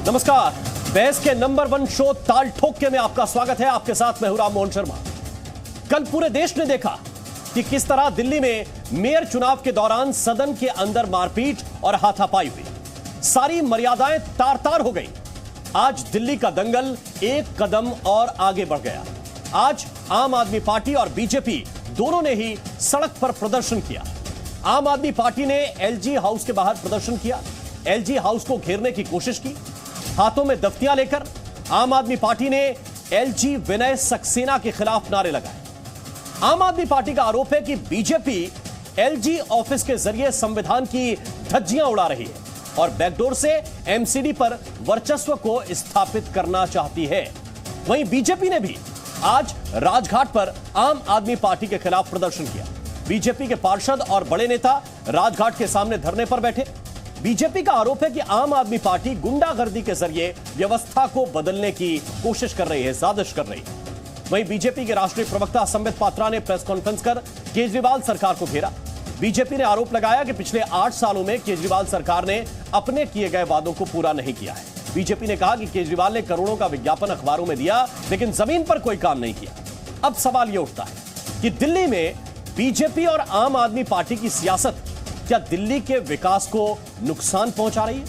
नमस्कार। बहस के नंबर 1 शो ताल ठोक में आपका स्वागत है। आपके साथ मैं हूं राम मोहन शर्मा। कल पूरे देश ने देखा कि किस तरह दिल्ली में मेयर चुनाव के दौरान सदन के अंदर मारपीट और हाथापाई हुई। सारी मर्यादाएं तार-तार हो गई। आज दिल्ली का दंगल एक कदम और आगे बढ़ गया। आज आम आदमी पार्टी और बीजेपी दोनों ने ही सड़क पर प्रदर्शन किया। आम आदमी पार्टी ने एलजी हाउस के बाहर प्रदर्शन किया, एलजी हाउस को घेरने की कोशिश की। हाथों में दफ्तियां लेकर आम आदमी पार्टी ने एलजी विनय सक्सेना के खिलाफ नारे लगाए। आम आदमी पार्टी का आरोप है कि बीजेपी एलजी ऑफिस के जरिए संविधान की धज्जियां उड़ा रही है और बैकडोर से एमसीडी पर वर्चस्व को स्थापित करना चाहती है। वहीं बीजेपी ने भी आज राजघाट पर आम आदमी पार्टी के खिलाफ प्रदर्शन किया। बीजेपी के पार्षद और बड़े नेता राजघाट के सामने धरने पर बैठे। बीजेपी का आरोप है कि आम आदमी पार्टी गुंडागर्दी के जरिए व्यवस्था को बदलने की कोशिश कर रही है, साजिश कर रही है। वहीं बीजेपी के राष्ट्रीय प्रवक्ता संबित पात्रा ने प्रेस कॉन्फ्रेंस कर केजरीवाल सरकार को घेरा। बीजेपी ने आरोप लगाया कि पिछले 8 सालों में केजरीवाल सरकार ने अपने किए गए वादों को पूरा नहीं किया है। बीजेपी ने कहा कि केजरीवाल ने करोड़ों का विज्ञापन अखबारों में दिया, लेकिन जमीन पर कोई काम नहीं किया। अब सवाल यह उठता है कि दिल्ली में बीजेपी और आम आदमी पार्टी की सियासत क्या दिल्ली के विकास को नुकसान पहुंचा रही है?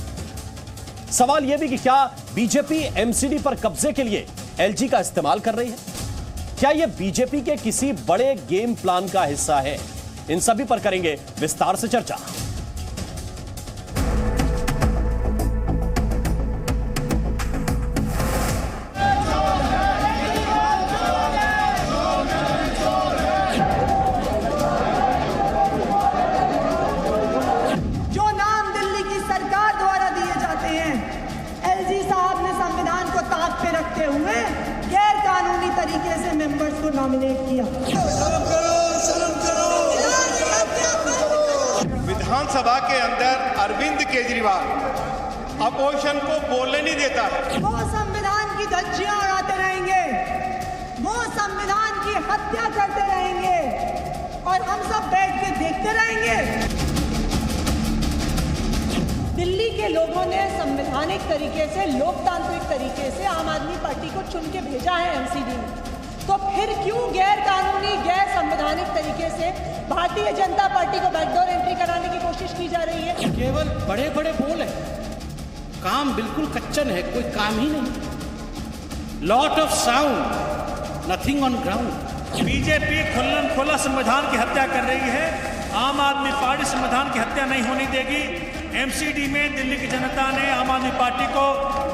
सवाल यह भी कि क्या बीजेपी एमसीडी पर कब्जे के लिए एलजी का इस्तेमाल कर रही है? क्या यह बीजेपी के किसी बड़े गेम प्लान का हिस्सा है? इन सभी पर करेंगे विस्तार से चर्चा। जो नाम दिल्ली की सरकार द्वारा दिए जाते हैं, एलजी साहब ने संविधान को ताक पे रखते हुए गैर कानूनी तरीके से मेंबर्स को नॉमिनेट किया। शर्म करो, शर्म करो। विधानसभा के अंदर अरविंद केजरीवाल अपोजिशन को बोलने नहीं देता है। वो संविधान की धज्जियां उड़ाते रहेंगे, वो संविधान की हत्या करते रहेंगे और हम सब बैठ के देखते रहेंगे। दिल्ली के लोगों ने संवैधानिक तरीके से, लोकतांत्रिक तरीके से आम आदमी पार्टी को चुन के भेजा है एमसीडी में, तो फिर क्यों गैर कानूनी, गैर संवैधानिक तरीके से भारतीय जनता पार्टी को बैकडोर एंट्री कराने की कोशिश की जा रही है? केवल बड़े बड़े बोल है, काम बिल्कुल कच्चन है, कोई काम ही नहीं। Lot of sound, nothing on ground. BJP खुल्लम खुला संविधान की हत्या कर रही है। आम आदमी पार्टी संविधान की हत्या नहीं होने देगी। एमसीडी में दिल्ली की जनता ने आम आदमी पार्टी को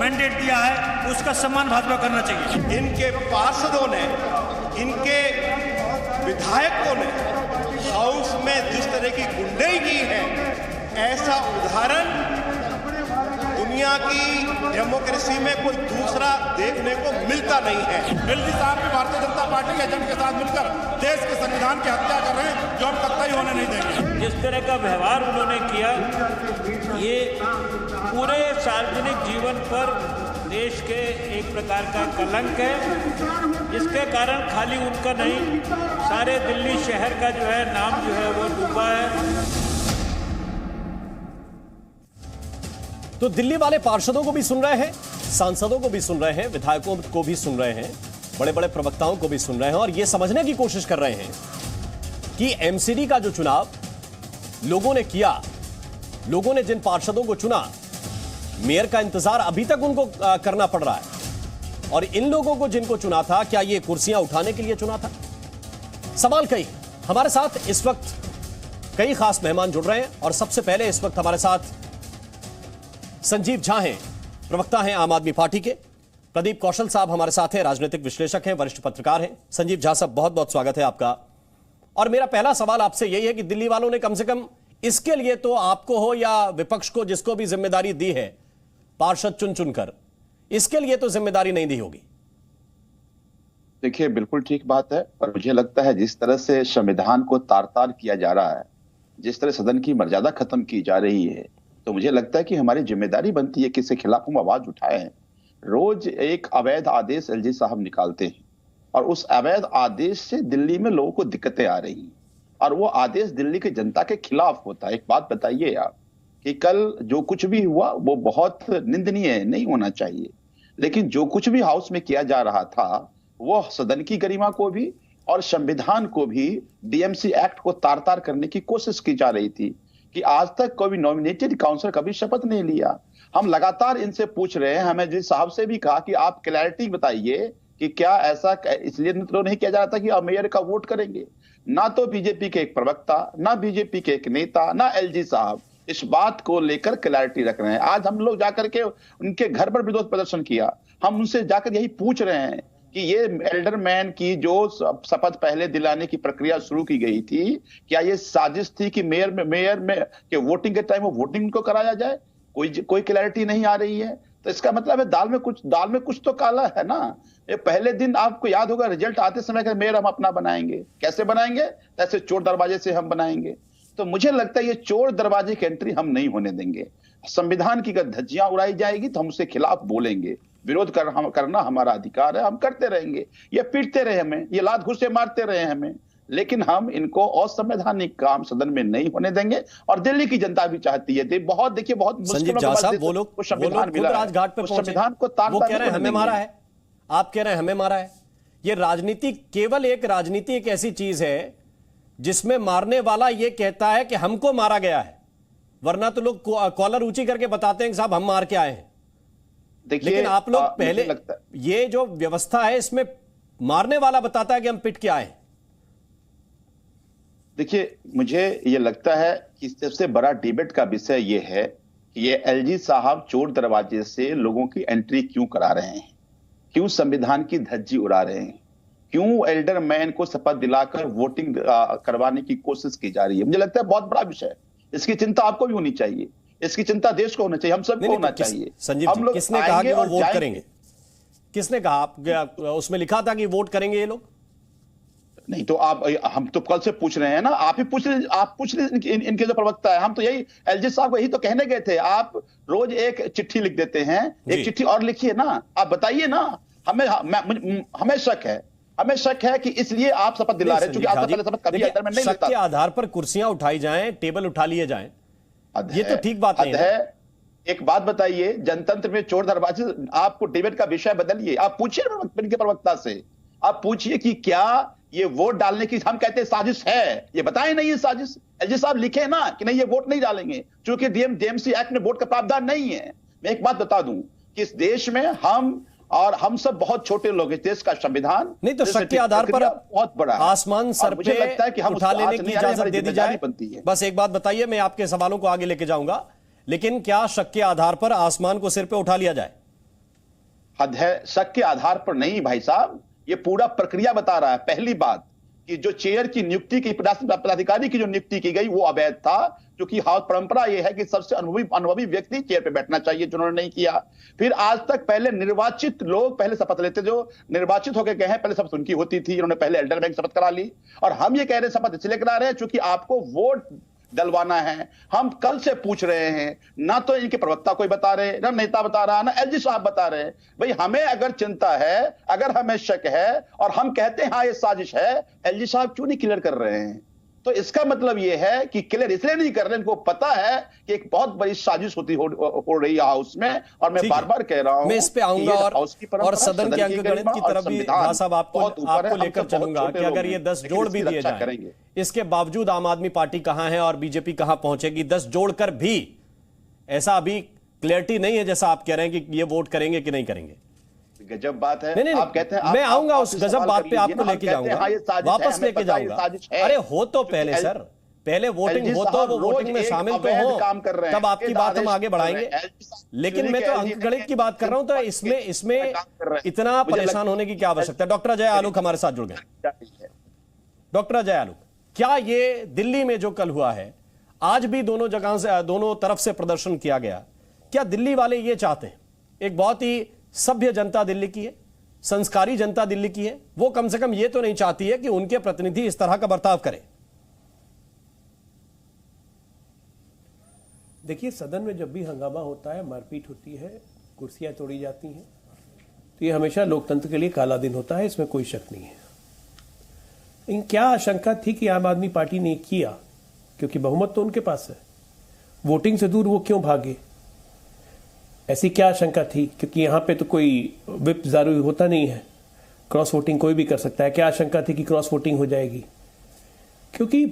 मैंडेट दिया है, उसका सम्मान भाजपा करना चाहिए। इनके पार्षदों ने, इनके विधायकों ने हाउस में जिस तरह की गुंडाई की है, ऐसा उदाहरण दुनिया की डेमोक्रेसी में कोई दूसरा देखने को मिलता नहीं है। एलजी साहब भी भारतीय जनता पार्टी के एजेंट के साथ मिलकर देश के संविधान की हत्या कर रहे हैं, जो हम कतई होने नहीं देंगे। जिस तरह का व्यवहार उन्होंने किया, ये पूरे सार्वजनिक जीवन पर देश के एक प्रकार का कलंक है, जिसके कारण खाली उनका नहीं, सारे दिल्ली शहर का जो है नाम जो है वो डूबा है। तो दिल्ली वाले पार्षदों को भी सुन रहे हैं, सांसदों को भी सुन रहे हैं, विधायकों को भी सुन रहे हैं, बड़े बड़े प्रवक्ताओं को भी सुन रहे हैं और यह समझने की कोशिश कर रहे हैं कि एमसीडी का जो चुनाव लोगों ने किया, लोगों ने जिन पार्षदों को चुना, मेयर का इंतजार अभी तक उनको करना पड़ रहा है। और इन लोगों को जिनको चुना था, क्या ये कुर्सियां उठाने के लिए चुना था? सवाल कई। हमारे साथ इस वक्त कई खास मेहमान जुड़ रहे हैं और सबसे पहले इस वक्त हमारे साथ संजीव झा हैं, प्रवक्ता हैं आम आदमी पार्टी के। प्रदीप कौशल साहब हमारे साथ हैं, राजनीतिक विश्लेषक हैं, वरिष्ठ पत्रकार हैं। संजीव झा साहब, बहुत बहुत स्वागत है आपका। और मेरा पहला सवाल आपसे यही है कि दिल्ली वालों ने कम से कम इसके लिए तो आपको हो या विपक्ष को, जिसको भी जिम्मेदारी दी है पार्षद चुन चुनकर, इसके लिए तो जिम्मेदारी नहीं दी होगी। देखिए, बिल्कुल ठीक बात है, पर मुझे लगता है जिस तरह से संविधान को तार-तार किया जा रहा है, जिस तरह सदन की मर्यादा खत्म की जा रही है, तो मुझे लगता है कि हमारी जिम्मेदारी बनती है कि इसके खिलाफ हम आवाज उठाए हैं। रोज एक अवैध आदेश एलजी साहब निकालते हैं और उस अवैध आदेश से दिल्ली में लोगों को दिक्कतें आ रही हैं और वो आदेश दिल्ली की जनता के खिलाफ होता है। एक बात बताइए आप कि कल जो कुछ भी हुआ वो बहुत निंदनीय है, नहीं होना चाहिए। लेकिन जो कुछ भी हाउस में किया जा रहा था वो सदन की गरिमा को भी और संविधान को भी, डीएमसी एक्ट को तार तार करने की कोशिश की जा रही थी कि आज तक कोई नॉमिनेटेड काउंसलर कभी शपथ नहीं लिया। हम लगातार इनसे पूछ रहे हैं, हमें जिस साहब से भी कहा कि आप क्लैरिटी बताइए कि क्या ऐसा इसलिए तो नहीं किया जा रहा था कि आप मेयर का वोट करेंगे। ना तो बीजेपी के एक प्रवक्ता, ना बीजेपी के एक नेता, ना एलजी साहब इस बात को लेकर क्लैरिटी रख रहे हैं। आज हम लोग जाकर के उनके घर पर विरोध प्रदर्शन किया। हम उनसे जाकर यही पूछ रहे हैं कि ये एल्डरमैन की जो शपथ पहले दिलाने की प्रक्रिया शुरू की गई थी, क्या ये साजिश थी कि मेयर में के वोटिंग के टाइम वो वोटिंग को कराया जाए? कोई क्लैरिटी नहीं आ रही है। तो इसका मतलब है दाल में कुछ तो काला है ना। ये पहले दिन आपको याद होगा रिजल्ट आते समय कि मेयर हम अपना बनाएंगे। कैसे बनाएंगे? ऐसे चोर दरवाजे से हम बनाएंगे। तो मुझे लगता है ये चोर दरवाजे की एंट्री हम नहीं होने देंगे। संविधान की अगर धज्जियां उड़ाई जाएगी तो हम उसके खिलाफ बोलेंगे। विरोध करना हमारा अधिकार है, हम करते रहेंगे। ये पीटते रहे हमें, ये लात घुसे मारते रहे हमें, लेकिन हम इनको असंवैधानिक काम सदन में नहीं होने देंगे। और दिल्ली की जनता भी चाहती है। बहुत संजीव झा साहब, वो लोग राजघाट पे पहुंचे, संविधान को वो कह रहे हैं हमें मारा है, आप कह रहे हैं हमें मारा है। ये राजनीति, केवल एक राजनीति एक ऐसी चीज है जिसमें मारने वाला ये कहता है कि हमको मारा गया है, वरना तो लोग कॉलर ऊंची करके बताते हैं कि साहब हम मार के आए हैं। लेकिन आप लोग पहले, ये जो व्यवस्था है इसमें मारने वाला बताता है कि हम पिट के आए। देखिए, मुझे ये लगता है कि सबसे बड़ा डिबेट का विषय ये है कि ये एलजी साहब चोर दरवाजे से लोगों की एंट्री क्यों करा रहे हैं, क्यों संविधान की धज्जी उड़ा रहे हैं, क्यों एल्डर मैन को शपथ दिलाकर वोटिंग करवाने की कोशिश की जा रही है। मुझे लगता है बहुत बड़ा विषय है। इसकी चिंता आपको भी होनी चाहिए, इसकी चिंता देश को होना चाहिए, हम सबको होना चाहिए। संजीव जी, किसने कहा कि वो वोट करेंगे? किसने कहा? उसमें लिखा था कि वोट करेंगे ये लोग? नहीं तो हम तो कल से पूछ रहे हैं ना, आप ही पूछ रहे इनके जो प्रवक्ता है। हम तो यही एलजी साहब को यही तो कहने गए थे, आप रोज एक चिट्ठी लिख देते हैं, एक चिट्ठी और लिखिए ना, आप बताइए ना। हमें शक है कि इसलिए आप शपथ दिला रहे हैं, क्योंकि आप पहले शपथ कभी अंदर में नहीं शक के आधार पर कुर्सियां उठाई जाएं, टेबल उठा लिए जाएं, ये तो ठीक बात नहीं है। एक बात बताइए, जनतंत्र में चोर दरवाजे, आपको डिबेट का विषय बदलिए। आप पूछिए इनके प्रवक्ता से, आप पूछिए कि क्या ये वोट डालने की, हम कहते हैं साजिश है, ये बताएं नहीं ये साजिश। एलजी साहब लिखे ना कि नहीं ये वोट नहीं डालेंगे, क्योंकि डीएमसी एक्ट में वोट का प्रावधान नहीं है। मैं एक बात बता दूं कि इस देश में हम सब बहुत छोटे लोग हैं। देश का संविधान नहीं तो शक के आधार पर बहुत बड़ा आसमान सर पे लगता है कि हम उठा लेने की इजाजत दे दी जाए। बस एक बात बताइए, मैं आपके सवालों को आगे लेके जाऊंगा, लेकिन क्या शक के आधार पर आसमान को सिर पे उठा लिया जाए? हद है, शक के आधार पर नहीं भाई साहब, ये पूरा प्रक्रिया बता रहा है। पहली बात कि जो चेयर की नियुक्ति की, पदाधिकारी की जो नियुक्ति की गई वो अवैध था, क्योंकि हाउस परंपरा ये है कि सबसे अनुभवी व्यक्ति चेयर पे बैठना चाहिए, जिन्होंने नहीं किया। फिर आज तक पहले निर्वाचित लोग पहले शपथ लेते, जो निर्वाचित होकर गए हैं पहले शपथ उनकी होती थी, इन्होंने पहले एल्डर बैंक शपथ करा ली। और हम ये कह रहे हैं शपथ इसलिए करा रहे हैं क्योंकि आपको वोट डलवाना है। हम कल से पूछ रहे हैं, ना तो इनके प्रवक्ता कोई बता रहे, ना नेता बता रहा, ना एलजी साहब बता रहे। भाई हमें अगर चिंता है, अगर हमें शक है और हम कहते हैं हाँ ये साजिश है, एलजी साहब क्यों नहीं क्लियर कर रहे हैं? तो इसका मतलब यह है कि क्लियर इसलिए नहीं कर रहे, इनको पता है कि एक बहुत बड़ी साजिश हो रही है हाउस में। और मैं बार बार कह रहा हूं, मैं इस पे आऊंगा और सदन के अंकगणित की तरफ भी साहब आपको लेकर चलूंगा कि अगर ये 10 जोड़ भी दिए जाएं, इसके बावजूद आम आदमी पार्टी कहां है और बीजेपी कहां पहुंचेगी, 10 जोड़कर भी ऐसा अभी क्लियरिटी नहीं है जैसा आप कह रहे हैं कि ये वोट करेंगे कि नहीं करेंगे। गजब बात है। नहीं, आप कहते हैं मैं आऊंगा उस गजब बात पे, आपको लेके जाऊंगा, वापस लेके जाऊंगा। अरे हो तो पहले सर, पहले वोटिंग हो तो वो वोटिंग में शामिल तो हो, तब आपकी बात हम आगे बढ़ाएंगे। लेकिन मैं तो अंकगणित की बात कर रहा हूं, तो इसमें इतना परेशान होने की क्या आवश्यकता है? डॉक्टर अजय आलोक हमारे साथ जुड़ गए। डॉक्टर अजय आलोक, क्या ये दिल्ली में जो कल हुआ है, आज भी दोनों जगह से, दोनों तरफ से प्रदर्शन किया गया, क्या दिल्ली वाले ये चाहते हैं? एक बहुत ही सभ्य जनता दिल्ली की है, संस्कारी जनता दिल्ली की है, वो कम से कम ये तो नहीं चाहती है कि उनके प्रतिनिधि इस तरह का बर्ताव करें। देखिए, सदन में जब भी हंगामा होता है, मारपीट होती है, कुर्सियां तोड़ी जाती हैं, तो ये हमेशा लोकतंत्र के लिए काला दिन होता है, इसमें कोई शक नहीं है। लेकिन क्या आशंका थी कि आम आदमी पार्टी ने किया, क्योंकि बहुमत तो उनके पास है, वोटिंग से दूर वो क्यों भागे? ऐसी क्या आशंका थी? क्योंकि यहां पे तो कोई विप जारी होता नहीं है, क्रॉस वोटिंग कोई भी कर सकता है। क्या आशंका थी कि क्रॉस वोटिंग हो जाएगी? क्योंकि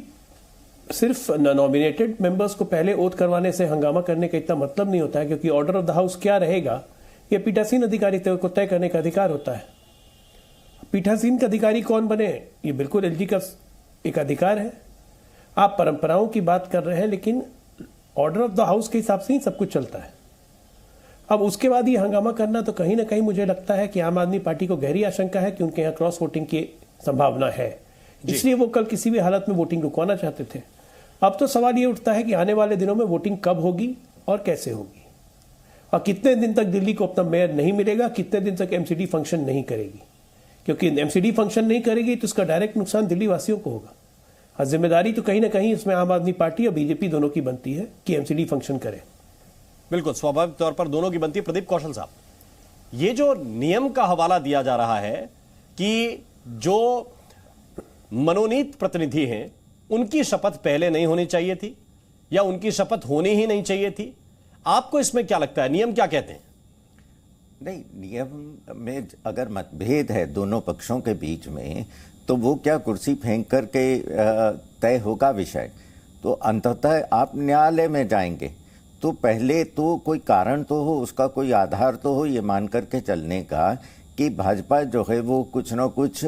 सिर्फ नॉमिनेटेड मेंबर्स को पहले ओथ करवाने से हंगामा करने का इतना मतलब नहीं होता है, क्योंकि ऑर्डर ऑफ द हाउस क्या रहेगा ये पीठासीन अधिकारी को तय करने का अधिकार होता है। पीठासीन का अधिकारी कौन बने ये बिल्कुल एलजी का एक अधिकार है। आप परंपराओं की बात कर रहे हैं, लेकिन ऑर्डर ऑफ द हाउस के हिसाब से ही सब कुछ चलता है। अब उसके बाद ये हंगामा करना, तो कहीं ना कहीं मुझे लगता है कि आम आदमी पार्टी को गहरी आशंका है कि उनके यहाँ क्रॉस वोटिंग की संभावना है, इसलिए वो कल किसी भी हालत में वोटिंग रुकवाना चाहते थे। अब तो सवाल ये उठता है कि आने वाले दिनों में वोटिंग कब होगी और कैसे होगी, और कितने दिन तक दिल्ली को अपना मेयर नहीं मिलेगा, कितने दिन तक एमसीडी फंक्शन नहीं करेगी। क्योंकि एमसीडी फंक्शन नहीं करेगी तो इसका डायरेक्ट नुकसान दिल्ली वासियों को होगा, और जिम्मेदारी तो कहीं ना कहीं इसमें आम आदमी पार्टी और बीजेपी दोनों की बनती है कि एमसीडी फंक्शन करे। बिल्कुल स्वाभाविक तौर पर दोनों की बनती है। प्रदीप कौशल साहब, ये जो नियम का हवाला दिया जा रहा है कि जो मनोनीत प्रतिनिधि हैं उनकी शपथ पहले नहीं होनी चाहिए थी या उनकी शपथ होनी ही नहीं चाहिए थी, आपको इसमें क्या लगता है? नियम क्या कहते हैं? नहीं, नियम में अगर मतभेद है दोनों पक्षों के बीच में, तो वो क्या कुर्सी फेंक करके तय होगा विषय? तो अंततः आप न्यायालय में जाएंगे तो पहले तो कोई कारण तो हो, उसका कोई आधार तो हो ये मान करके चलने का कि भाजपा जो है वो कुछ ना कुछ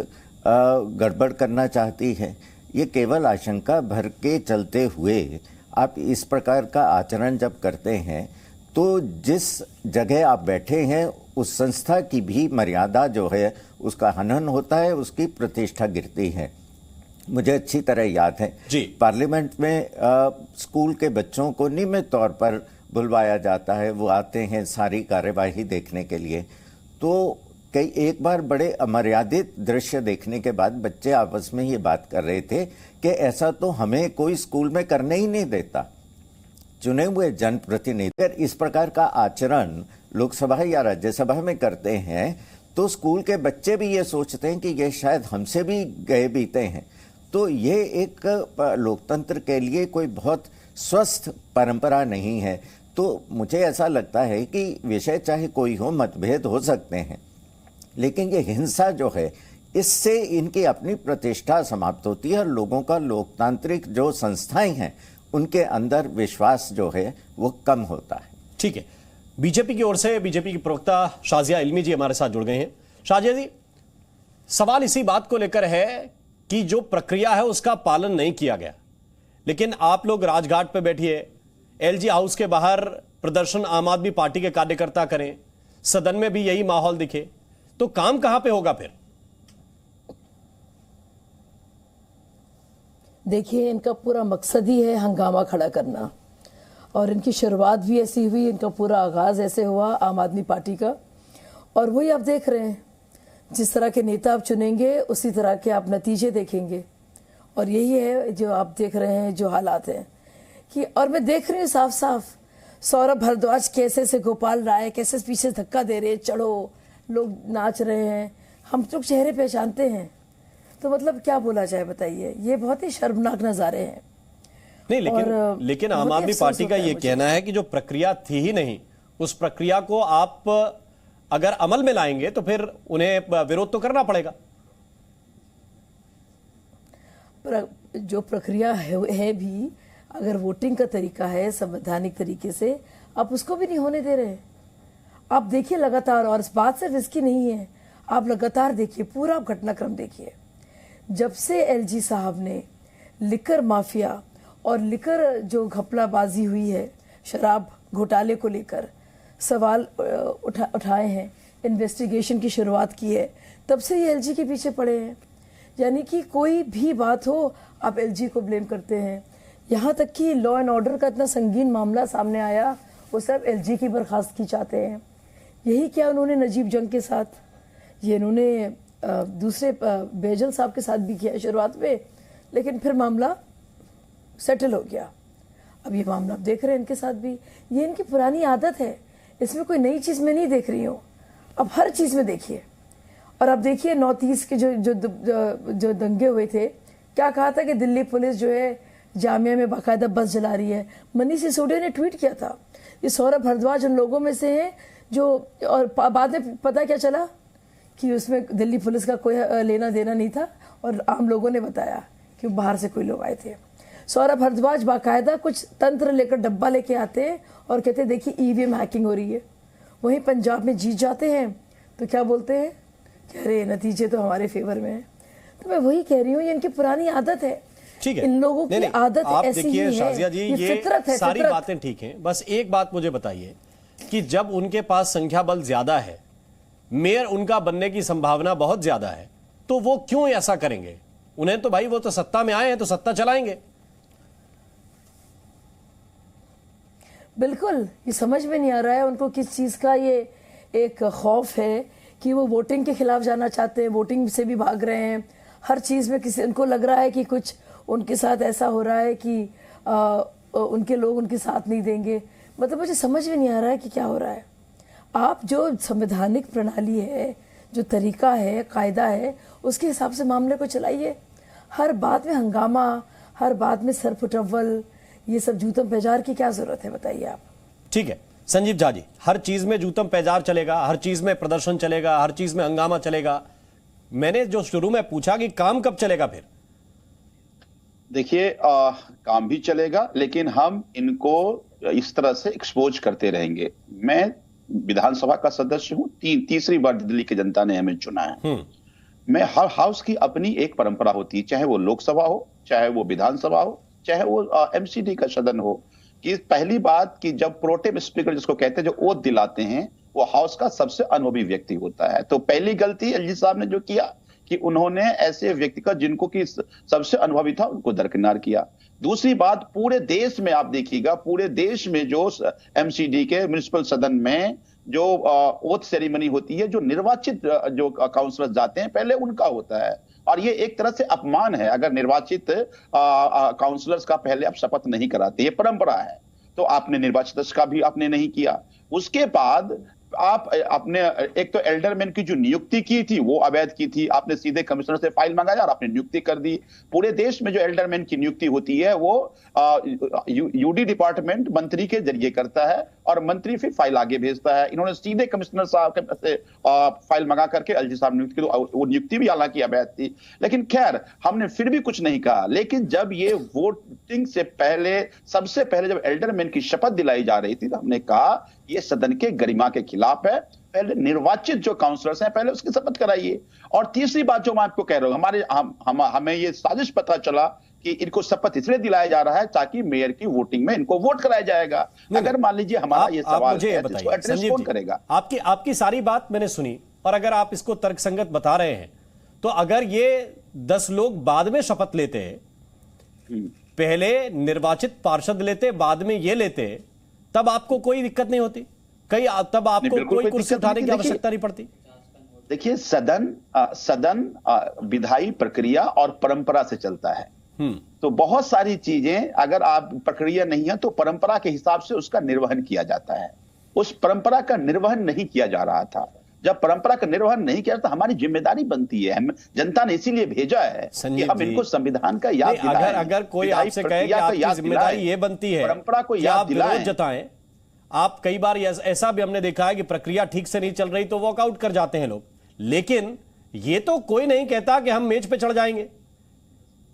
गड़बड़ करना चाहती है। ये केवल आशंका भर के चलते हुए आप इस प्रकार का आचरण जब करते हैं तो जिस जगह आप बैठे हैं उस संस्था की भी मर्यादा जो है उसका हनन होता है, उसकी प्रतिष्ठा गिरती है। मुझे अच्छी तरह याद है जी, पार्लियामेंट में स्कूल के बच्चों को नियमित तौर पर बुलवाया जाता है, वो आते हैं सारी कार्यवाही देखने के लिए। तो कई एक बार बड़े अमर्यादित दृश्य देखने के बाद बच्चे आपस में ये बात कर रहे थे कि ऐसा तो हमें कोई स्कूल में करने ही नहीं देता। चुने हुए जनप्रतिनिधि अगर इस प्रकार का आचरण लोकसभा या राज्यसभा में करते हैं तो स्कूल के बच्चे भी ये सोचते हैं कि ये शायद हमसे भी गए बीते हैं। तो ये एक लोकतंत्र के लिए कोई बहुत स्वस्थ परंपरा नहीं है। तो मुझे ऐसा लगता है कि विषय चाहे कोई हो, मतभेद हो सकते हैं, लेकिन ये हिंसा जो है इससे इनकी अपनी प्रतिष्ठा समाप्त होती है और लोगों का लोकतांत्रिक जो संस्थाएं हैं उनके अंदर विश्वास जो है वो कम होता है। ठीक है, बीजेपी की ओर से बीजेपी की प्रवक्ता शाजिया इल्मी जी हमारे साथ जुड़ गए हैं। शाजिया जी, सवाल इसी बात को लेकर है कि जो प्रक्रिया है उसका पालन नहीं किया गया, लेकिन आप लोग राजघाट पे बैठिए, एलजी हाउस के बाहर प्रदर्शन आम आदमी पार्टी के कार्यकर्ता करें, सदन में भी यही माहौल दिखे, तो काम कहां पे होगा फिर? देखिए, इनका पूरा मकसद ही है हंगामा खड़ा करना, और इनकी शुरुआत भी ऐसी हुई, इनका पूरा आगाज ऐसे हुआ आम आदमी पार्टी का। और वही आप देख रहे हैं, जिस तरह के नेता आप चुनेंगे उसी तरह के आप नतीजे देखेंगे। और यही है जो आप देख रहे हैं, जो हालात हैं कि, और मैं देख रही हूँ साफ साफ सौरभ भारद्वाज कैसे से गोपाल राय कैसे पीछे धक्का दे रहे, चढ़ो, लोग नाच रहे हैं, हम लोग चेहरे पहचानते हैं। तो मतलब क्या बोला जाए बताइए, ये बहुत ही शर्मनाक नज़ारे हैं। नहीं, लेकिन आम आदमी पार्टी का ये कहना है कि जो प्रक्रिया थी ही नहीं, उस प्रक्रिया को आप अगर अमल में लाएंगे तो फिर उन्हें विरोध तो करना पड़ेगा। जो प्रक्रिया है भी, अगर वोटिंग का तरीका है संवैधानिक तरीके से, आप उसको भी नहीं होने दे रहे। आप देखिए लगातार, और इस बात से रिस्की नहीं है, आप लगातार देखिए, पूरा घटनाक्रम देखिए। जब से एलजी साहब ने लिकर माफिया और लिकर जो घपलाबाजी हुई है, शराब घोटाले को लेकर सवाल उठाए हैं, इन्वेस्टिगेशन की शुरुआत की है, तब से ये एलजी के पीछे पड़े हैं। यानी कि कोई भी बात हो आप एलजी को ब्लेम करते हैं। यहाँ तक कि लॉ एंड ऑर्डर का इतना संगीन मामला सामने आया, वो सब एलजी की बर्खास्तगी चाहते हैं। यही क्या उन्होंने नजीब जंग के साथ, ये इन्होंने दूसरे बेजल साहब के साथ भी किया शुरुआत में, लेकिन फिर मामला सेटल हो गया। अब ये मामला आप देख रहे हैं इनके साथ भी, ये इनकी पुरानी आदत है, इसमें कोई नई चीज़ मैं नहीं देख रही हूँ। अब हर चीज़ में देखिए, और अब देखिए नॉर्थ ईस्ट के जो दंगे हुए थे, क्या कहा था कि दिल्ली पुलिस जो है जामिया में बाकायदा बस जला रही है। मनीष सिसोदिया ने ट्वीट किया था, ये सौरभ भारद्वाज उन लोगों में से है जो, और बाद में पता क्या चला कि उसमें दिल्ली पुलिस का कोई लेना देना नहीं था और आम लोगों ने बताया कि बाहर से कोई लोग आए थे। सौरभ भारद्वाज बाकायदा कुछ तंत्र लेकर डब्बा लेके आते हैं और कहते हैं देखिए ईवीएम हैकिंग हो रही है। वहीं पंजाब में जीत जाते हैं तो क्या बोलते हैं, कह रहे नतीजे तो हमारे फेवर में है। तो मैं वही कह रही हूँ, ये इनकी पुरानी आदत है। ठीक है, इन लोगों की आदत ऐसी ही है। शाजिया जी, ये फितरत है, सारी फितरत। बातें ठीक हैं, बस एक बात मुझे बताइए कि जब उनके पास संख्या बल ज्यादा है, मेयर उनका बनने की संभावना बहुत ज्यादा है, तो वो क्यों ऐसा करेंगे? उन्हें तो भाई, वो तो सत्ता में आए हैं तो सत्ता चलाएंगे। बिल्कुल, ये समझ में नहीं आ रहा है उनको किस चीज का ये एक खौफ है कि वो वोटिंग के खिलाफ जाना चाहते हैं, वोटिंग से भी भाग रहे हैं। हर चीज में किसी उनको लग रहा है कि कुछ उनके साथ ऐसा हो रहा है कि उनके लोग उनके साथ नहीं देंगे। मतलब मुझे समझ में नहीं आ रहा है कि क्या हो रहा है। आप जो संवैधानिक प्रणाली है, जो तरीका है, कायदा है, उसके हिसाब से मामले को चलाइए। हर बात में हंगामा, हर बात में सरफुटअव्वल, ये सब जूतम पेजार की क्या जरूरत है, बताइए आप। ठीक है संजीव झा जी, हर चीज में जूतम पेजार चलेगा, हर चीज में प्रदर्शन चलेगा, हर चीज में हंगामा चलेगा। मैंने जो शुरू में पूछा कि काम कब चलेगा फिर? देखिए काम भी चलेगा, लेकिन हम इनको इस तरह से एक्सपोज करते रहेंगे। मैं विधानसभा का सदस्य हूं, तीसरी बार दिल्ली की जनता ने हमें चुना है। मैं हर हाउस की अपनी एक परंपरा होती है, चाहे वो लोकसभा हो, चाहे वो विधानसभा हो, चाहे वो एमसीडी का सदन हो, कि पहली बात कि जब प्रोटेम स्पीकर जिसको कहते हैं, जो ओथ दिलाते हैं, वो हाउस का सबसे अनुभवी व्यक्ति होता है। तो पहली गलती एलजी साहब ने जो किया कि उन्होंने ऐसे व्यक्ति का जिनको की सबसे अनुभवी था उनको दरकिनार किया। दूसरी बात, पूरे देश में आप देखिएगा, पूरे देश में जो एमसीडी के म्युनिसिपल सदन में जो ओथ सेरेमनी होती है, जो निर्वाचित जो काउंसलर जाते हैं पहले उनका होता है, और ये एक तरह से अपमान है अगर निर्वाचित काउंसलर्स का पहले आप शपथ नहीं कराते। ये परंपरा है। तो आपने निर्वाचित का भी आपने नहीं किया। उसके बाद आप अपने एक तो एल्डरमैन की जो नियुक्ति की थी वो अवैध की थी। आपने सीधे कमिश्नर से फाइल मंगाया और आपने नियुक्ति कर दी। पूरे देश में जो एल्डरमैन की नियुक्ति होती है वो यूडी डिपार्टमेंट मंत्री के जरिए करता है और मंत्री फिर फाइल आगे भेजता है। इन्होंने सीधे कमिश्नर साहब से फाइल मंगा करके एलजी साहब नियुक्ति की, तो वो नियुक्ति भी हालांकि अवैध थी। लेकिन खैर हमने फिर भी कुछ नहीं कहा। लेकिन जब ये वोटिंग से पहले, सबसे पहले जब एल्डरमैन की शपथ दिलाई जा रही थी, तो हमने कहा ये सदन के गरिमा के खिलाफ है। पहले निर्वाचित जो काउंसलर्स हैं पहले उसकी शपथ कराइए। और तीसरी बात जो मैं आपको कह रहा हूं, हमें ये साजिश पता चला कि इनको शपथ इसलिए दिलाया जा रहा है ताकि मेयर की वोटिंग में इनको वोट कराया जाएगा। अगर मान लीजिए हमारा ये सवाल है, तो इसको एड्रेस कौन करेगा? आपकी सारी बात मैंने सुनी, और अगर आप इसको तर्कसंगत बता रहे हैं, तो अगर ये 10 लोग बाद में शपथ लेते, पहले निर्वाचित पार्षद लेते, बाद में ये लेते, तब आपको कोई दिक्कत नहीं होती? कहीं तब आपको कोई कुर्सी उठाने की आवश्यकता नहीं पड़ती? देखिए, सदन विधायी प्रक्रिया और परंपरा से चलता है। तो बहुत सारी चीजें अगर आप प्रक्रिया नहीं है तो परंपरा के हिसाब से उसका निर्वहन किया जाता है। उस परंपरा का निर्वहन नहीं किया जा रहा था। जब परंपरा का निर्वहन नहीं किया तो हमारी जिम्मेदारी बनती है, हम जनता ने इसीलिए भेजा है कि हम इनको संविधान का याद दिलाएं। अगर कोई आपसे कहे कि आपकी जिम्मेदारी ये बनती है परंपरा को याद दिलाएं, जताएं। आप कई बार ऐसा भी हमने देखा है कि प्रक्रिया ठीक से नहीं चल रही तो वॉकआउट कर जाते हैं लोग, लेकिन ये तो कोई नहीं कहता कि हम मेज पे चढ़ जाएंगे,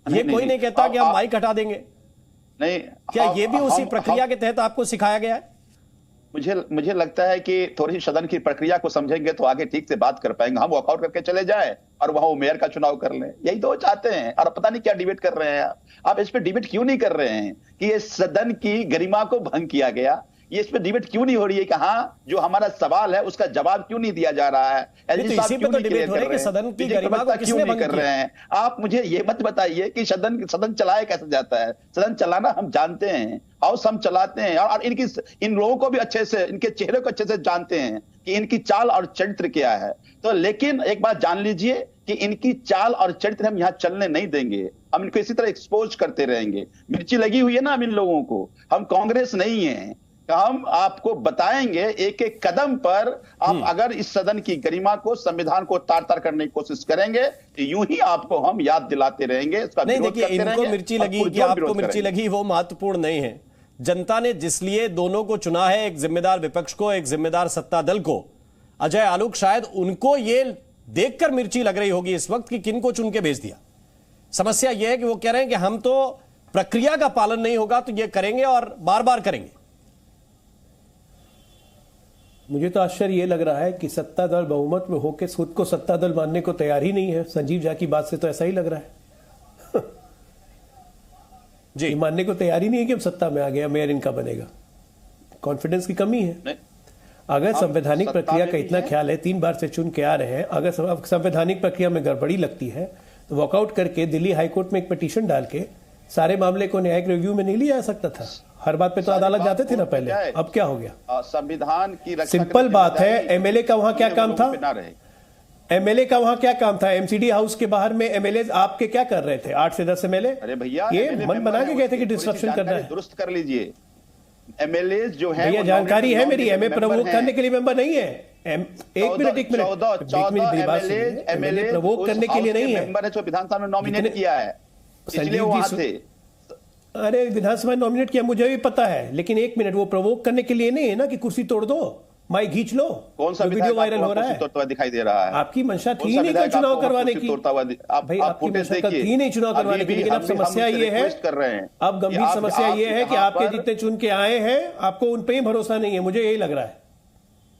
ये कोई नहीं कहता कि हम माइक हटा देंगे। नहीं, क्या ये भी उसी प्रक्रिया के तहत आपको सिखाया गया है? मुझे लगता है कि थोड़ी सदन की प्रक्रिया को समझेंगे तो आगे ठीक से बात कर पाएंगे। हम वॉकआउट करके चले जाए और वहां वो मेयर का चुनाव कर लें, यही तो वो चाहते हैं। और पता नहीं क्या डिबेट कर रहे हैं आप इस पे डिबेट क्यों नहीं कर रहे हैं कि ये सदन की गरिमा को भंग किया गया? ये इस पे डिबेट क्यों नहीं हो रही है कि हाँ, जो हमारा सवाल है उसका जवाब क्यों नहीं दिया जा रहा है? एलजी साहब क्यों नहीं क्लियर कर रहे हैं? सदन की गरिमा को क्यों नहीं कर रहे हैं? आप मुझे ये मत बताइए कि सदन चलाया कैसे जाता है। सदन चलाना हम जानते हैं, हाउस हम चलाते हैं, और इन लोगों को भी अच्छे से, इनके चेहरे को अच्छे से जानते हैं कि इनकी चाल और चरित्र क्या है। तो लेकिन एक बात जान लीजिए कि इनकी चाल और चरित्र हम यहाँ चलने नहीं देंगे। हम इनको इसी तरह एक्सपोज करते रहेंगे। मिर्ची लगी हुई है ना हम इन लोगों को। हम कांग्रेस नहीं है हम आपको बताएंगे एक एक कदम पर। आप अगर इस सदन की गरिमा को, संविधान को तार तार करने की कोशिश करेंगे तो यूं ही आपको हम याद दिलाते रहेंगे। इसका नहीं, विरोध देखिए, करते इनको रहेंगे मिर्ची और लगी कि पुरजोर आपको विरोध मिर्ची करेंगे। लगी वो महत्वपूर्ण नहीं है। जनता ने जिसलिए दोनों को चुना है, एक जिम्मेदार विपक्ष को, एक जिम्मेदार सत्ता दल को, अजय आलोक शायद उनको ये देखकर मिर्ची लग रही होगी इस वक्त कि किन को चुन के भेज दिया। समस्या यह है कि वो कह रहे हैं कि हम तो प्रक्रिया का पालन नहीं होगा तो ये करेंगे और बार बार करेंगे। मुझे तो आश्चर्य ये लग रहा है कि सत्ता दल बहुमत में होकर खुद को सत्ता दल मानने को तैयार ही नहीं है। संजीव झा की बात से तो ऐसा ही लग रहा है जी, मानने को तैयार ही नहीं है कि हम सत्ता में आ गया, मेयर इनका बनेगा। कॉन्फिडेंस की कमी है। अगर संवैधानिक प्रक्रिया का इतना ख्याल है, 3 बार से चुन के आ रहे हैं, अगर संवैधानिक प्रक्रिया में गड़बड़ी लगती है तो वॉकआउट करके दिल्ली हाईकोर्ट में एक पिटीशन डाल के सारे मामले को न्यायिक रिव्यू में नहीं लिया जा सकता था। हर बात पे तो अदालत जाते थे ना पहले, अब क्या हो गया? संविधान की रक्षा सिंपल बात है। एमएलए का वहां क्या काम था? एमएलए का वहां क्या काम था? एमसीडी हाउस के बाहर में एमएलए आपके क्या कर रहे थे? 8 से 10 एमएलए अरे भैया, ये मन बना के गए थे कि डिस्ट्रक्शन करना है। दुरुस्त कर लीजिए। एमएलए जो है, भैया जानकारी है मेरी, एमए प्रवोक करने के लिए मेंबर नहीं है। एक मिनट एमएलए प्रवोक करने के लिए नहीं है, मेंबर है जो विधानसभा में नॉमिनेट किया है, इसलिए वहां थे। अरे विधानसभा नॉमिनेट किया मुझे भी पता है, लेकिन एक मिनट, वो प्रवोक करने के लिए नहीं है ना कि कुर्सी तोड़ दो, माइक खींच लो। कौन सा वीडियो वायरल हो रहा है? तोड़ता हुआ दिखाई दे रहा है। आपकी मंशा थी नहीं कोई चुनाव करवाने की। भाई आपकी मंशा थी नहीं चुनाव करवाने की, लेकिन अब समस्या ये है, अब गंभीर समस्या ये है कि आपके जितने चुन के आए हैं आपको उन पे ही भरोसा नहीं है। मुझे यही लग रहा है।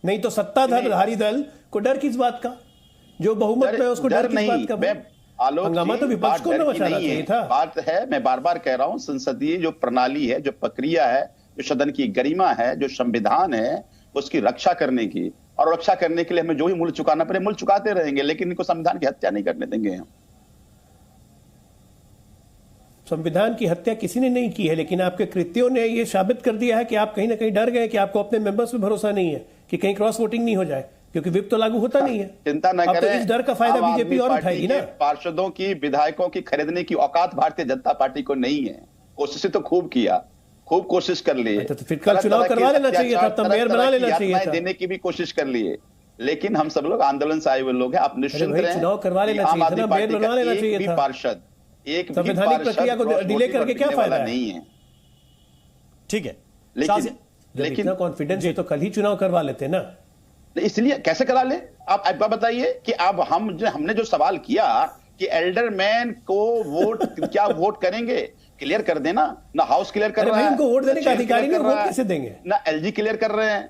नहीं तो सत्ताधारी दल को डर किस बात का? जो बहुमत में उसको डर किस बात का? हंगामा तो विपक्ष को न मचाना चाहिए था। बात है, मैं बार बार कह रहा हूं, संसदीय जो प्रणाली है, जो प्रक्रिया है, जो सदन की गरिमा है, जो संविधान है, उसकी रक्षा करने की, और रक्षा करने के लिए हमें जो ही मूल्य चुकाना पड़े मूल्य चुकाते रहेंगे, लेकिन इनको संविधान की हत्या नहीं करने देंगे हम। संविधान की हत्या किसी ने नहीं की है, लेकिन आपके कृत्यों ने यह साबित कर दिया है कि आप कहीं ना कहीं डर गए, कि आपको अपने मेंबर्स पे भरोसा नहीं है कि कहीं क्रॉस वोटिंग नहीं हो जाए, क्योंकि विप तो लागू होता नहीं है। चिंता न करें, तो इस डर का फायदा बीजेपी और उठाएगी ना। पार्षदों की, विधायकों की खरीदने की औकात भारतीय जनता पार्टी को नहीं है। कोशिश तो खूब किया, खूब कोशिश कर लिए, तो फिर कल चुनाव करवा लेना चाहिए था, तब मेयर बना लेना चाहिए था, देने की भी कोशिश कर लिए, लेकिन हम सब लोग आंदोलन से आए हुए लोग हैं। आप निश्चिंत रहें, चुनाव करवा लेना चाहिए था, मेयर बनवा लेना चाहिए था। पार्षद एक संवैधानिक प्रक्रिया को डिले करके क्या फायदा नहीं है। ठीक है, लेकिन इतना कॉन्फिडेंस है तो कल ही चुनाव करवा लेते ना। इसलिए कैसे करा ले? आप बताइए कि अब हमने जो सवाल किया कि एल्डरमैन को वोट क्या वोट करेंगे, क्लियर कर देना ना। हाउस क्लियर कर रहा है, उनको वोट देने का अधिकारी नहीं, वोट कैसे देंगे? ना एलजी क्लियर कर रहे हैं।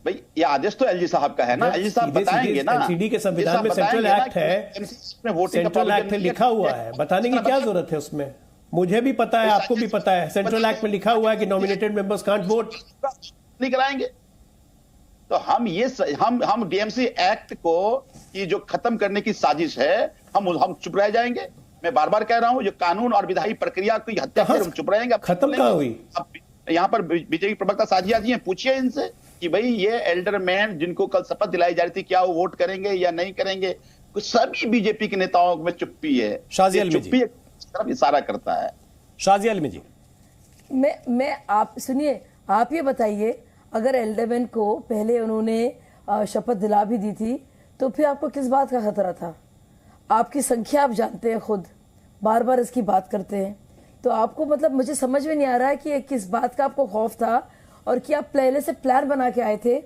भाई ये आदेश तो एलजी साहब का है ना, एलजी साहब बताएंगे ना। एमसीडी के संविधान में सेंट्रल एक्ट है, सेंट्रल एक्ट लिखा हुआ है, बताने की क्या जरूरत है उसमें? मुझे भी पता है, आपको भी पता है, सेंट्रल एक्ट में लिखा हुआ है कि नॉमिनेटेड मेंबर्स कांट वोट। नहीं कराएंगे तो हम डीएमसी एक्ट को की जो खत्म करने की साजिश है, हम चुप रह जाएंगे? मैं बार बार कह रहा हूं, जो कानून और विधायी प्रक्रिया की हत्या कर हम चुप रहेंगे? खत्म कहां हुई? यहाँ पर बीजेपी प्रवक्ता साजिया जी हैं, पूछिए इनसे कि भाई ये एल्डरमैन जिनको कल शपथ दिलाई जा रही थी, क्या वो वोट करेंगे या नहीं करेंगे? सभी बीजेपी के नेताओं में चुप्पी है, चुप्पी तरफ इशारा करता है। शाजिया अलमी जी, मैं आप सुनिए, आप ये बताइए, अगर एल्डरमैन को पहले उन्होंने शपथ दिला भी दी थी तो फिर आपको किस बात का खतरा था? आपकी संख्या आप जानते हैं, खुद बार बार इसकी बात करते हैं, तो आपको मतलब मुझे समझ में नहीं आ रहा है कि किस बात का आपको खौफ था, और कि आप पहले से प्लान बना के आए थे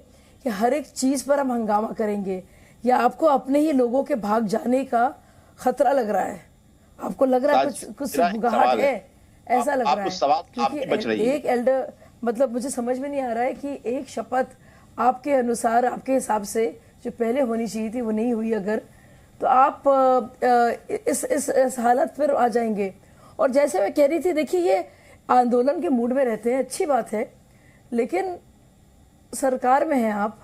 कि हर एक चीज पर हम हंगामा करेंगे, या आपको अपने ही लोगों के भाग जाने का खतरा लग रहा है? आपको लग रहा है कुछ बुगाहट है, ऐसा लग रहा है? क्योंकि एक एल्डर, मतलब मुझे समझ में नहीं आ रहा है कि एक शपथ आपके अनुसार, आपके हिसाब से जो पहले होनी चाहिए थी वो नहीं हुई अगर, तो आप इस हालत पर आ जाएंगे। और जैसे मैं कह रही थी, देखिए ये आंदोलन के मूड में रहते हैं, अच्छी बात है, लेकिन सरकार में हैं आप।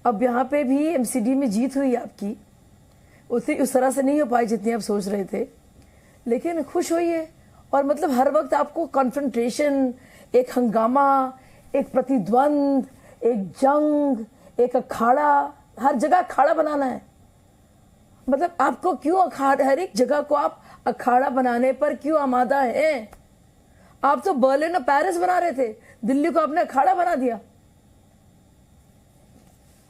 अब यहाँ पे भी एमसीडी में जीत हुई आपकी, उतनी उस तरह से नहीं हो पाई जितनी आप सोच रहे थे, लेकिन खुश होइए। और मतलब हर वक्त आपको कॉन्फ्रंटेशन, एक हंगामा, एक प्रतिद्वंद, एक जंग, एक अखाड़ा, हर जगह अखाड़ा बनाना है। मतलब आपको क्यों अखाड़ा, हर एक जगह को आप अखाड़ा बनाने पर क्यों आमादा हैं? आप तो बर्लिन और पेरिस बना रहे थे, दिल्ली को आपने अखाड़ा बना दिया।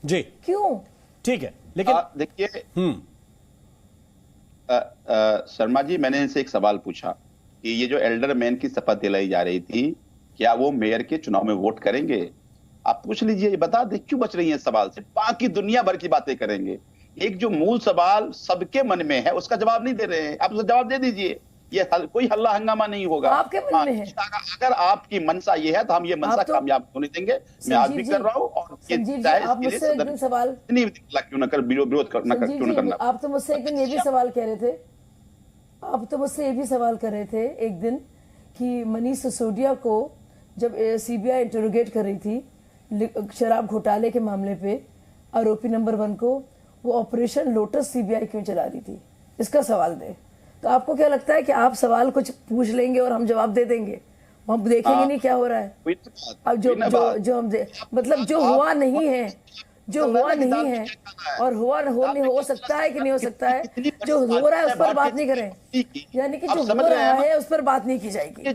जी क्यों? ठीक है, लेकिन देखिए शर्मा जी, मैंने इनसे एक सवाल पूछा कि ये जो एल्डर मैन की शपथ दिलाई जा रही थी, क्या वो मेयर के चुनाव में वोट करेंगे? आप पूछ लीजिए, ये बता दे क्यों बच रही है सवाल से, बाकी दुनिया भर की बातें करेंगे। एक जो मूल सवाल सबके मन में है उसका जवाब नहीं दे रहे हैं, आप उसका जवाब दे दीजिए। ये कोई हल्ला हंगामा नहीं होगा। आपके मन में है। अगर आपकी मनसा ये है तो हम ये मनसा तो कामयाब होने देंगे। मैं आज भी कर रहा हूँ और आप मुझसे एक दिन सवाल क्यों ना कर विरोध करना। आप तो मुझसे एक दिन ये भी सवाल कह रहे थे, आप तो मुझसे ये भी सवाल कर रहे थे एक दिन कि मनीष सिसोदिया को जब सीबीआई इंटरोगेट कर रही थी शराब घोटाले के मामले पे, आरोपी नंबर 1 को, वो ऑपरेशन लोटस सीबीआई क्यों चला रही थी, इसका सवाल दे। तो आपको क्या लगता है कि आप सवाल कुछ पूछ लेंगे और हम जवाब दे देंगे, हम देखेंगे नहीं क्या हो रहा है? अब जो हम मतलब जो हुआ नहीं है, जो हुआ नहीं है और हो सकता है कि नहीं हो सकता है, जो हो रहा है उस पर बात नहीं करें, यानी कि जो हो रहा है उस पर बात नहीं की जाएगी।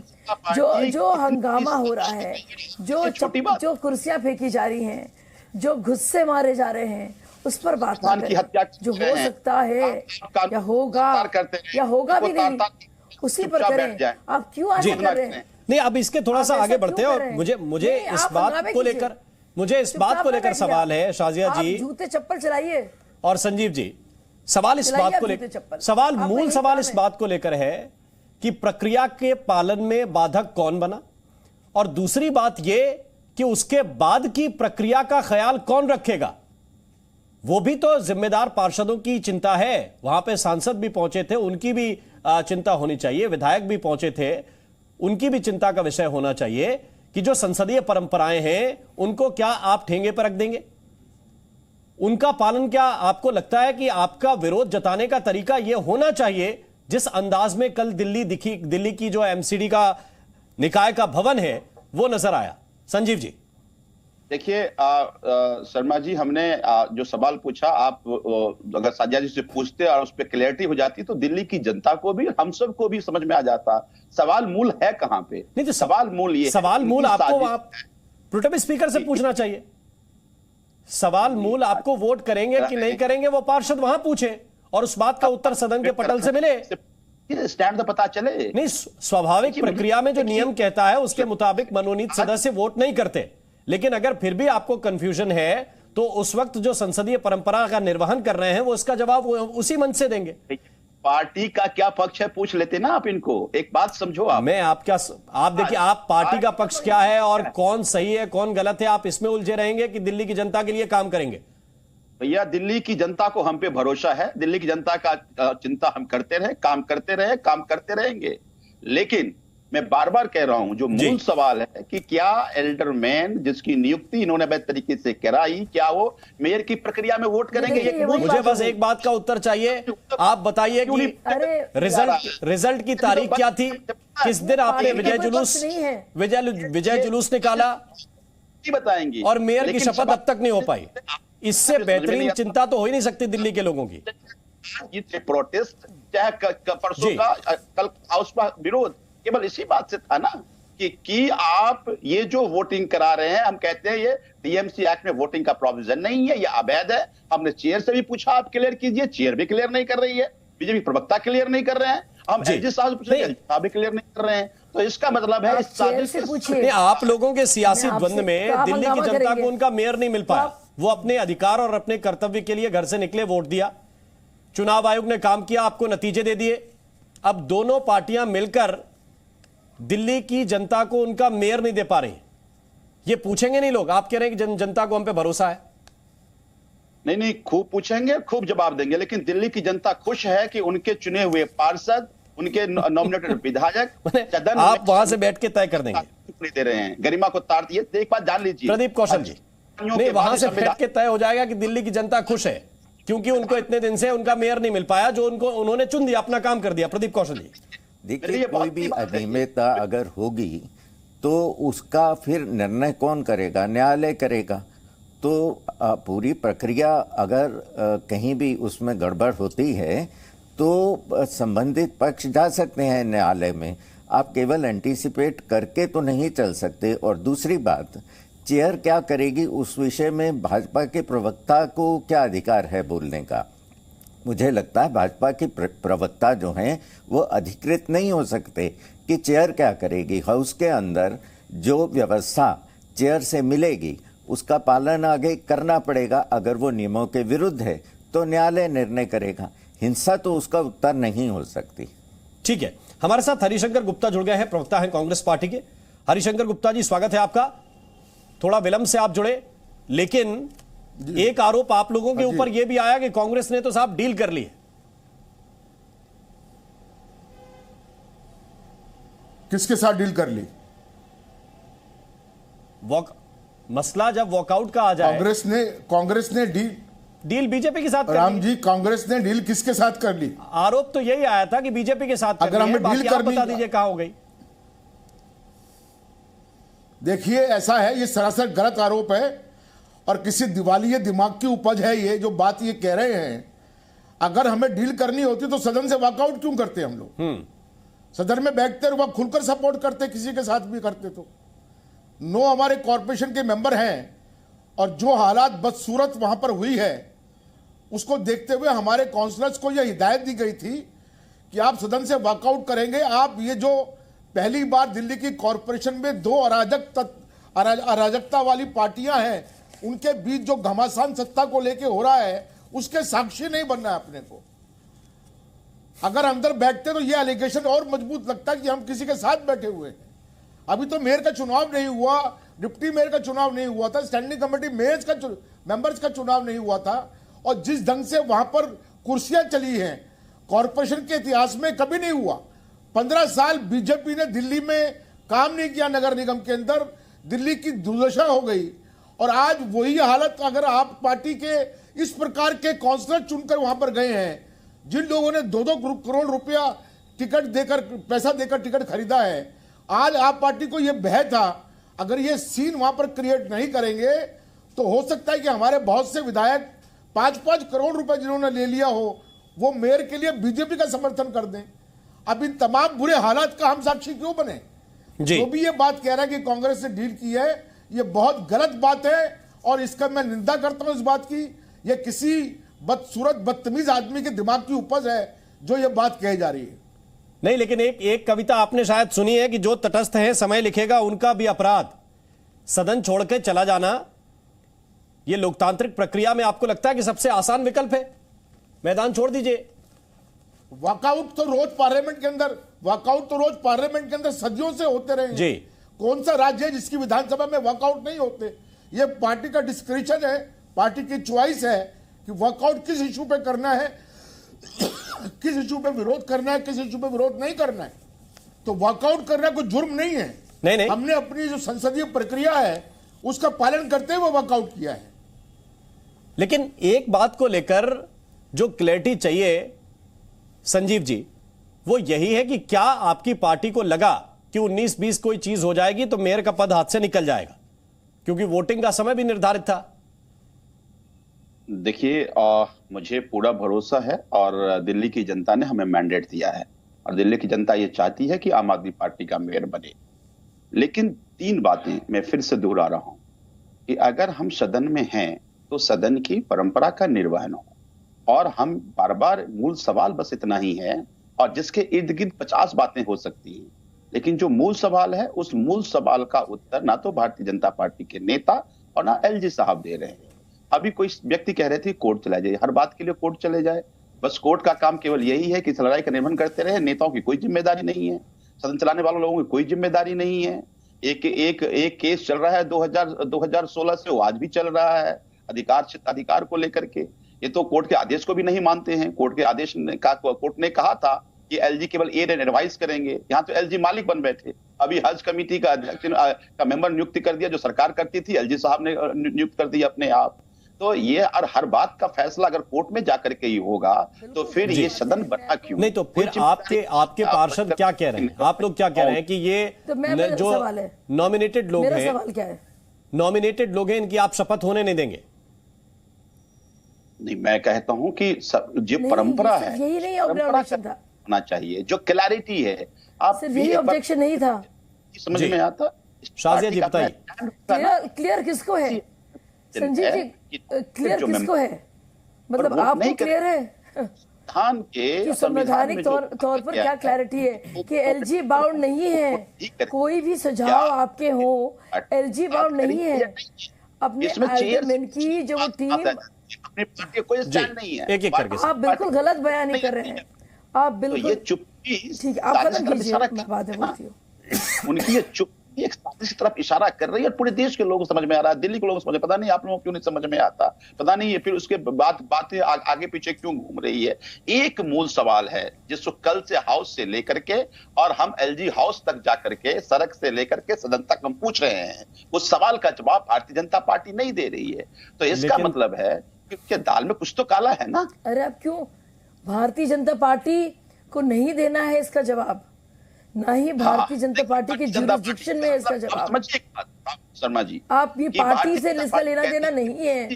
जो हंगामा हो रहा है, जो कुर्सियां फेंकी जा रही हैं, जो गुस्से मारे जा रहे हैं, उस पर बात ना करें। जो हो सकता है या होगा भी नहीं, उसी पर करें। आप क्यों आगे कर रहे हैं? नहीं, अब इसके थोड़ा सा आगे बढ़ते हैं और मुझे इस बात को लेकर सवाल है शाजिया जी, जूते चप्पल चलाइए। और संजीव जी, सवाल इस बात को लेकर, मूल सवाल इस बात को लेकर है कि प्रक्रिया के पालन में बाधक कौन बना, और दूसरी बात यह कि उसके बाद की प्रक्रिया का ख्याल कौन रखेगा। वो भी तो जिम्मेदार पार्षदों की चिंता है। वहां पे सांसद भी पहुंचे थे, उनकी भी चिंता होनी चाहिए, विधायक भी पहुंचे थे, उनकी भी चिंता का विषय होना चाहिए कि जो संसदीय परंपराएं हैं उनको क्या आप ठेंगे पर रख देंगे? उनका पालन क्या आपको लगता है कि आपका विरोध जताने का तरीका यह होना चाहिए जिस अंदाज में कल दिल्ली की जो एमसीडी का निकाय का भवन है वो नजर आया? संजीव जी देखिए, शर्मा जी, हमने जो सवाल पूछा, आप अगर साजिया जी से पूछते और उस पर क्लैरिटी हो जाती तो दिल्ली की जनता को भी, हम सब को भी समझ में आ जाता सवाल मूल है कहां पे। नहीं तो सवाल मूल ये, सवाल मूल आपको आप प्रोटेम स्पीकर से पूछना चाहिए। सवाल मूल आपको वोट करेंगे कि नहीं करेंगे वो पार्षद वहां पूछे और उस बात का उत्तर सदन के पटल से मिले, स्टैंड तो पता चले। नहीं, स्वाभाविक प्रक्रिया में जो नियम कहता है उसके मुताबिक मनोनीत सदस्य वोट नहीं करते, लेकिन अगर फिर भी आपको कंफ्यूजन है तो उस वक्त जो संसदीय परंपरा का निर्वहन कर रहे हैं वो इसका जवाब उसी मंच से देंगे। पार्टी का क्या पक्ष है पूछ लेते ना आप इनको, एक बात समझो। आप देखिए, आप पार्टी का पक्ष क्या है और कौन सही है कौन गलत है, आप इसमें उलझे रहेंगे कि दिल्ली की जनता के लिए काम करेंगे? भैया, दिल्ली की जनता को हम पे भरोसा है, दिल्ली की जनता का चिंता हम करते रहे, काम करते रहेंगे। लेकिन मैं बार बार कह रहा हूं, जो मूल सवाल है कि क्या एल्डरमैन जिसकी नियुक्ति इन्होंने अवैध तरीके से कराई, क्या वो मेयर की प्रक्रिया में वोट करेंगे? मुझे बस एक बात का उत्तर चाहिए। आप बताइए कि रिजल्ट की तारीख क्या थी, किस दिन आपने विजय जुलूस निकाला, बताएंगे, और मेयर की शपथ अब तक नहीं हो पाई। इससे बेहतरीन चिंता तो हो ही नहीं सकती दिल्ली के लोगों की। ये प्रोटेस्ट चाहे परसों का कल हाउस का विरोध केवल इसी बात से था ना कि आप ये जो वोटिंग करा रहे हैं, हम कहते हैं ये टीएमसी एक्ट में वोटिंग का प्रोविजन नहीं है, ये अवैध है। हमने चेयर से भी पूछा, आप क्लियर कीजिए, चेयर भी क्लियर नहीं कर रही है, बीजेपी प्रवक्ता क्लियर नहीं कर रहे हैं, हम एलजी साहब से पूछे भी क्लियर नहीं कर रहे हैं। तो इसका मतलब है इस साजिश से आप लोगों के सियासी द्वंद में दिल्ली की जनता को उनका मेयर नहीं मिल पाया। वो अपने अधिकार और अपने कर्तव्य के लिए घर से निकले, वोट दिया, चुनाव आयोग ने काम किया, आपको नतीजे दे दिए। अब दोनों पार्टियां मिलकर दिल्ली की जनता को उनका मेयर नहीं दे पा रही। ये पूछेंगे नहीं लोग? आप कह रहे हैं कि जनता को हम पे भरोसा है। नहीं, खूब पूछेंगे, खूब जवाब देंगे, लेकिन दिल्ली की जनता खुश है कि उनके चुने हुए पार्षद, उनके नॉमिनेटेड विधायक आप वहां से बैठ के तय कर देंगे, नहीं दे रहे हैं, गरिमा को तार दिए। एक बात जान लीजिए प्रदीप कौशल जी, नहीं, वहां से बैठ के तय हो जाएगा कि दिल्ली की जनता खुश है क्योंकि उनको इतने दिन से उनका मेयर नहीं मिल पाया, जो उन्होंने चुन दिया, अपना काम कर दिया। प्रदीप कौशल जी, देखिए, कोई भी अनियमितता अगर होगी तो उसका फिर निर्णय कौन करेगा? न्यायालय करेगा। तो पूरी प्रक्रिया अगर कहीं भी उसमें गड़बड़ होती है तो संबंधित पक्ष जा सकते हैं न्यायालय में। आप केवल एंटीसिपेट करके तो नहीं चल सकते। और दूसरी बात, चेयर क्या करेगी उस विषय में भाजपा के प्रवक्ता को क्या अधिकार है बोलने का? मुझे लगता है भाजपा के प्रवक्ता जो हैं वो अधिकृत नहीं हो सकते कि चेयर क्या करेगी। हाउस के अंदर जो व्यवस्था चेयर से मिलेगी उसका पालन आगे करना पड़ेगा। अगर वो नियमों के विरुद्ध है तो न्यायालय निर्णय करेगा। हिंसा तो उसका उत्तर नहीं हो सकती। ठीक है, हमारे साथ हरिशंकर गुप्ता जुड़ गए हैं, प्रवक्ता हैं कांग्रेस पार्टी के। हरिशंकर गुप्ता जी, स्वागत है आपका। थोड़ा विलंब से आप जुड़े, लेकिन एक आरोप आप लोगों के ऊपर यह भी आया कि कांग्रेस ने तो साहब डील कर ली है। किसके साथ डील कर ली? मसला जब वॉकआउट का आ जाए, कांग्रेस ने डील बीजेपी के साथ कर राम ली। जी, कांग्रेस ने डील किसके साथ कर ली? आरोप तो यही आया था कि बीजेपी के साथ अगर हमें डील करनी, बता दीजिए कहां हो गई। देखिए, ऐसा है, ये सरासर गलत आरोप है और किसी दिवालिये दिमाग की उपज है ये जो बात ये कह रहे हैं। अगर हमें डील करनी होती तो सदन से वॉकआउट क्यों करते हम लोग? सदन में बैठते और खुलकर सपोर्ट करते, किसी के साथ भी करते। तो 9 हमारे कॉर्पोरेशन के मेंबर हैं और जो हालात बदसूरत वहां पर हुई है उसको देखते हुए हमारे काउंसलर्स को यह हिदायत दी गई थी कि आप सदन से वॉकआउट करेंगे। आप ये जो पहली बार दिल्ली की कॉर्पोरेशन में 2 अराजकता वाली पार्टियां हैं उनके बीच जो घमासान सत्ता को लेके हो रहा है उसके साक्षी नहीं बनना है अपने को। अगर अंदर बैठते तो ये एलिगेशन और मजबूत लगता कि हम किसी के साथ बैठे हुए हैं। अभी तो मेयर का चुनाव नहीं हुआ, डिप्टी मेयर का चुनाव नहीं हुआ था, स्टैंडिंग कमेटी मेयर्स का मेंबर्स का चुनाव नहीं हुआ था। और जिस ढंग से वहां पर कुर्सियां चली हैं कॉर्पोरेशन के इतिहास में कभी नहीं हुआ। 15 साल बीजेपी ने दिल्ली में काम नहीं किया, नगर निगम के अंदर दिल्ली की दुर्दशा हो गई। और आज वही हालत, अगर आप पार्टी के इस प्रकार के काउंसलर चुनकर वहां पर गए हैं जिन लोगों ने 2-2 करोड़ रुपया टिकट देकर, पैसा देकर टिकट खरीदा है, आज आप पार्टी को यह भय था अगर ये सीन वहां पर क्रिएट नहीं करेंगे तो हो सकता है कि हमारे बहुत से विधायक 5-5 करोड़ रुपए जिन्होंने ले लिया हो वो मेयर के लिए बीजेपी का समर्थन कर दें। अब इन तमाम बुरे हालात का हम साक्षी क्यों बने? जो भी ये बात कह रहा है कि कांग्रेस ने डील की है, ये बहुत गलत बात है और इसका मैं निंदा करता हूं इस बात की। ये किसी बदसूरत बदतमीज आदमी के दिमाग की उपज है जो ये बात कही जा रही है। नहीं, लेकिन एक कविता आपने शायद सुनी है कि जो तटस्थ है समय लिखेगा उनका भी अपराध। सदन छोड़कर चला जाना ये लोकतांत्रिक प्रक्रिया में आपको लगता है कि सबसे आसान विकल्प है? मैदान छोड़ दीजिए। वॉकआउट तो रोज पार्लियामेंट के अंदर सदियों से होते रहे जी। कौन सा राज्य है जिसकी विधानसभा में वॉकआउट नहीं होते? ये पार्टी का डिस्क्रिप्शन है, पार्टी की चॉइस है कि वॉकआउट किस इशू पे करना है, किस इशू पे विरोध करना है, किस इशू पे विरोध नहीं करना है। तो वॉकआउट करना कोई जुर्म नहीं है। नहीं। हमने अपनी जो संसदीय प्रक्रिया है उसका पालन करते हुए वॉकआउट किया है। लेकिन एक बात को लेकर जो क्लैरिटी चाहिए संजीव जी, वो यही है कि क्या आपकी पार्टी को लगा कि 19-20 कोई चीज हो जाएगी तो मेयर का पद हाथ से निकल जाएगा, क्योंकि वोटिंग का समय भी निर्धारित था? देखिए, मुझे पूरा भरोसा है और दिल्ली की जनता ने हमें मैंडेट दिया है और दिल्ली की जनता ये चाहती है कि आम आदमी पार्टी का मेयर बने। लेकिन 3 बातें मैं फिर से दोहरा रहा हूं कि अगर हम सदन में हैं तो सदन की परंपरा का निर्वहन हो, और हम बार बार मूल सवाल बस इतना ही है, और जिसके इर्द गिर्द 50 बातें हो सकती हैं, लेकिन जो मूल सवाल है उस मूल सवाल का उत्तर ना तो भारतीय जनता पार्टी के नेता और ना एलजी साहब दे रहे हैं। अभी कोई व्यक्ति कह रहे थे कोर्ट चला जाए, हर बात के लिए कोर्ट चले जाए, बस कोर्ट का काम केवल यही है कि इस लड़ाई का निर्वहन करते रहे। नेताओं की कोई जिम्मेदारी नहीं है, सदन चलाने वाले लोगों की कोई जिम्मेदारी नहीं है। एक केस चल रहा है 2016 से, वो आज भी चल रहा है अधिकार को लेकर के। ये तो कोर्ट के आदेश को भी नहीं मानते हैं। कोर्ट के आदेश कोर्ट ने कहा था कि एलजी केवल एडवाइस करेंगे, यहाँ तो एलजी मालिक बन बैठे। अभी हज कमेटी का अध्यक्ष का मेंबर नियुक्ति कर दिया, जो सरकार करती थी एलजी साहब ने नियुक्त कर दिया अपने आप। तो ये और हर बात का फैसला अगर कोर्ट में जाकर के ही होगा तो फिर ये सदन बना क्यों? नहीं तो फिर आपके पार्षद क्या कह रहे हैं? आप लोग क्या कह रहे हैं कि ये जो नॉमिनेटेड लोग हैं, सवाल क्या है? नॉमिनेटेड लोग हैं, इनकी आप शपथ होने नहीं देंगे? नहीं, मैं कहता हूं कि जो परंपरा है, यही नहीं ऑब्जर्वेशन था। होना चाहिए, जो क्लैरिटी है। आप सिर्फ यही ऑब्जेक्शन नहीं था, समझ में आता। शाजिया जी बताइए, क्लियर किसको है संजीव जी, क्लियर किसको है? मतलब आपको क्लियर है संविधान के संवैधानिक तौर पर क्या क्लैरिटी है कि एलजी बाउंड नहीं है? कोई भी सुझाव आपके हो, एलजी बाउंड नहीं है। अपने आर्गुमेंट की जो वो टीम, कोई स्टैंड नहीं है, एक करके आप बिल्कुल गलत बयान नहीं कर रहे हैं, आप बिल्कुल ठीक है, आप खत्म कीजिए, मैं बाद में बोलती हूँ। उनकी ये चुप्पी एक साजिश की तरफ इशारा कर रही है, और पूरे देश के लोगों को समझ में आ रहा है, दिल्ली के लोगों को समझ, पता नहीं आप लोगों को क्यों नहीं समझ में आता, पता नहीं ये फिर उसके बाद बातें आगे पीछे क्यों घूम रही है। एक मूल सवाल है जिसको कल से हाउस से लेकर के और हम एलजी हाउस तक जाकर के, सड़क से लेकर के सदन तक हम पूछ रहे हैं, उस सवाल का जवाब भारतीय जनता पार्टी नहीं दे रही है। तो इसका मतलब है कि दाल में कुछ तो काला है ना। अरे अब क्यों भारतीय जनता पार्टी को नहीं देना है इसका जवाब? ना ही भारतीय जनता पार्टी की जुरिस्डिक्शन में इसका जवाब। समझिए शर्मा जी, आप ये पार्टी से इसका लेना देना नहीं है।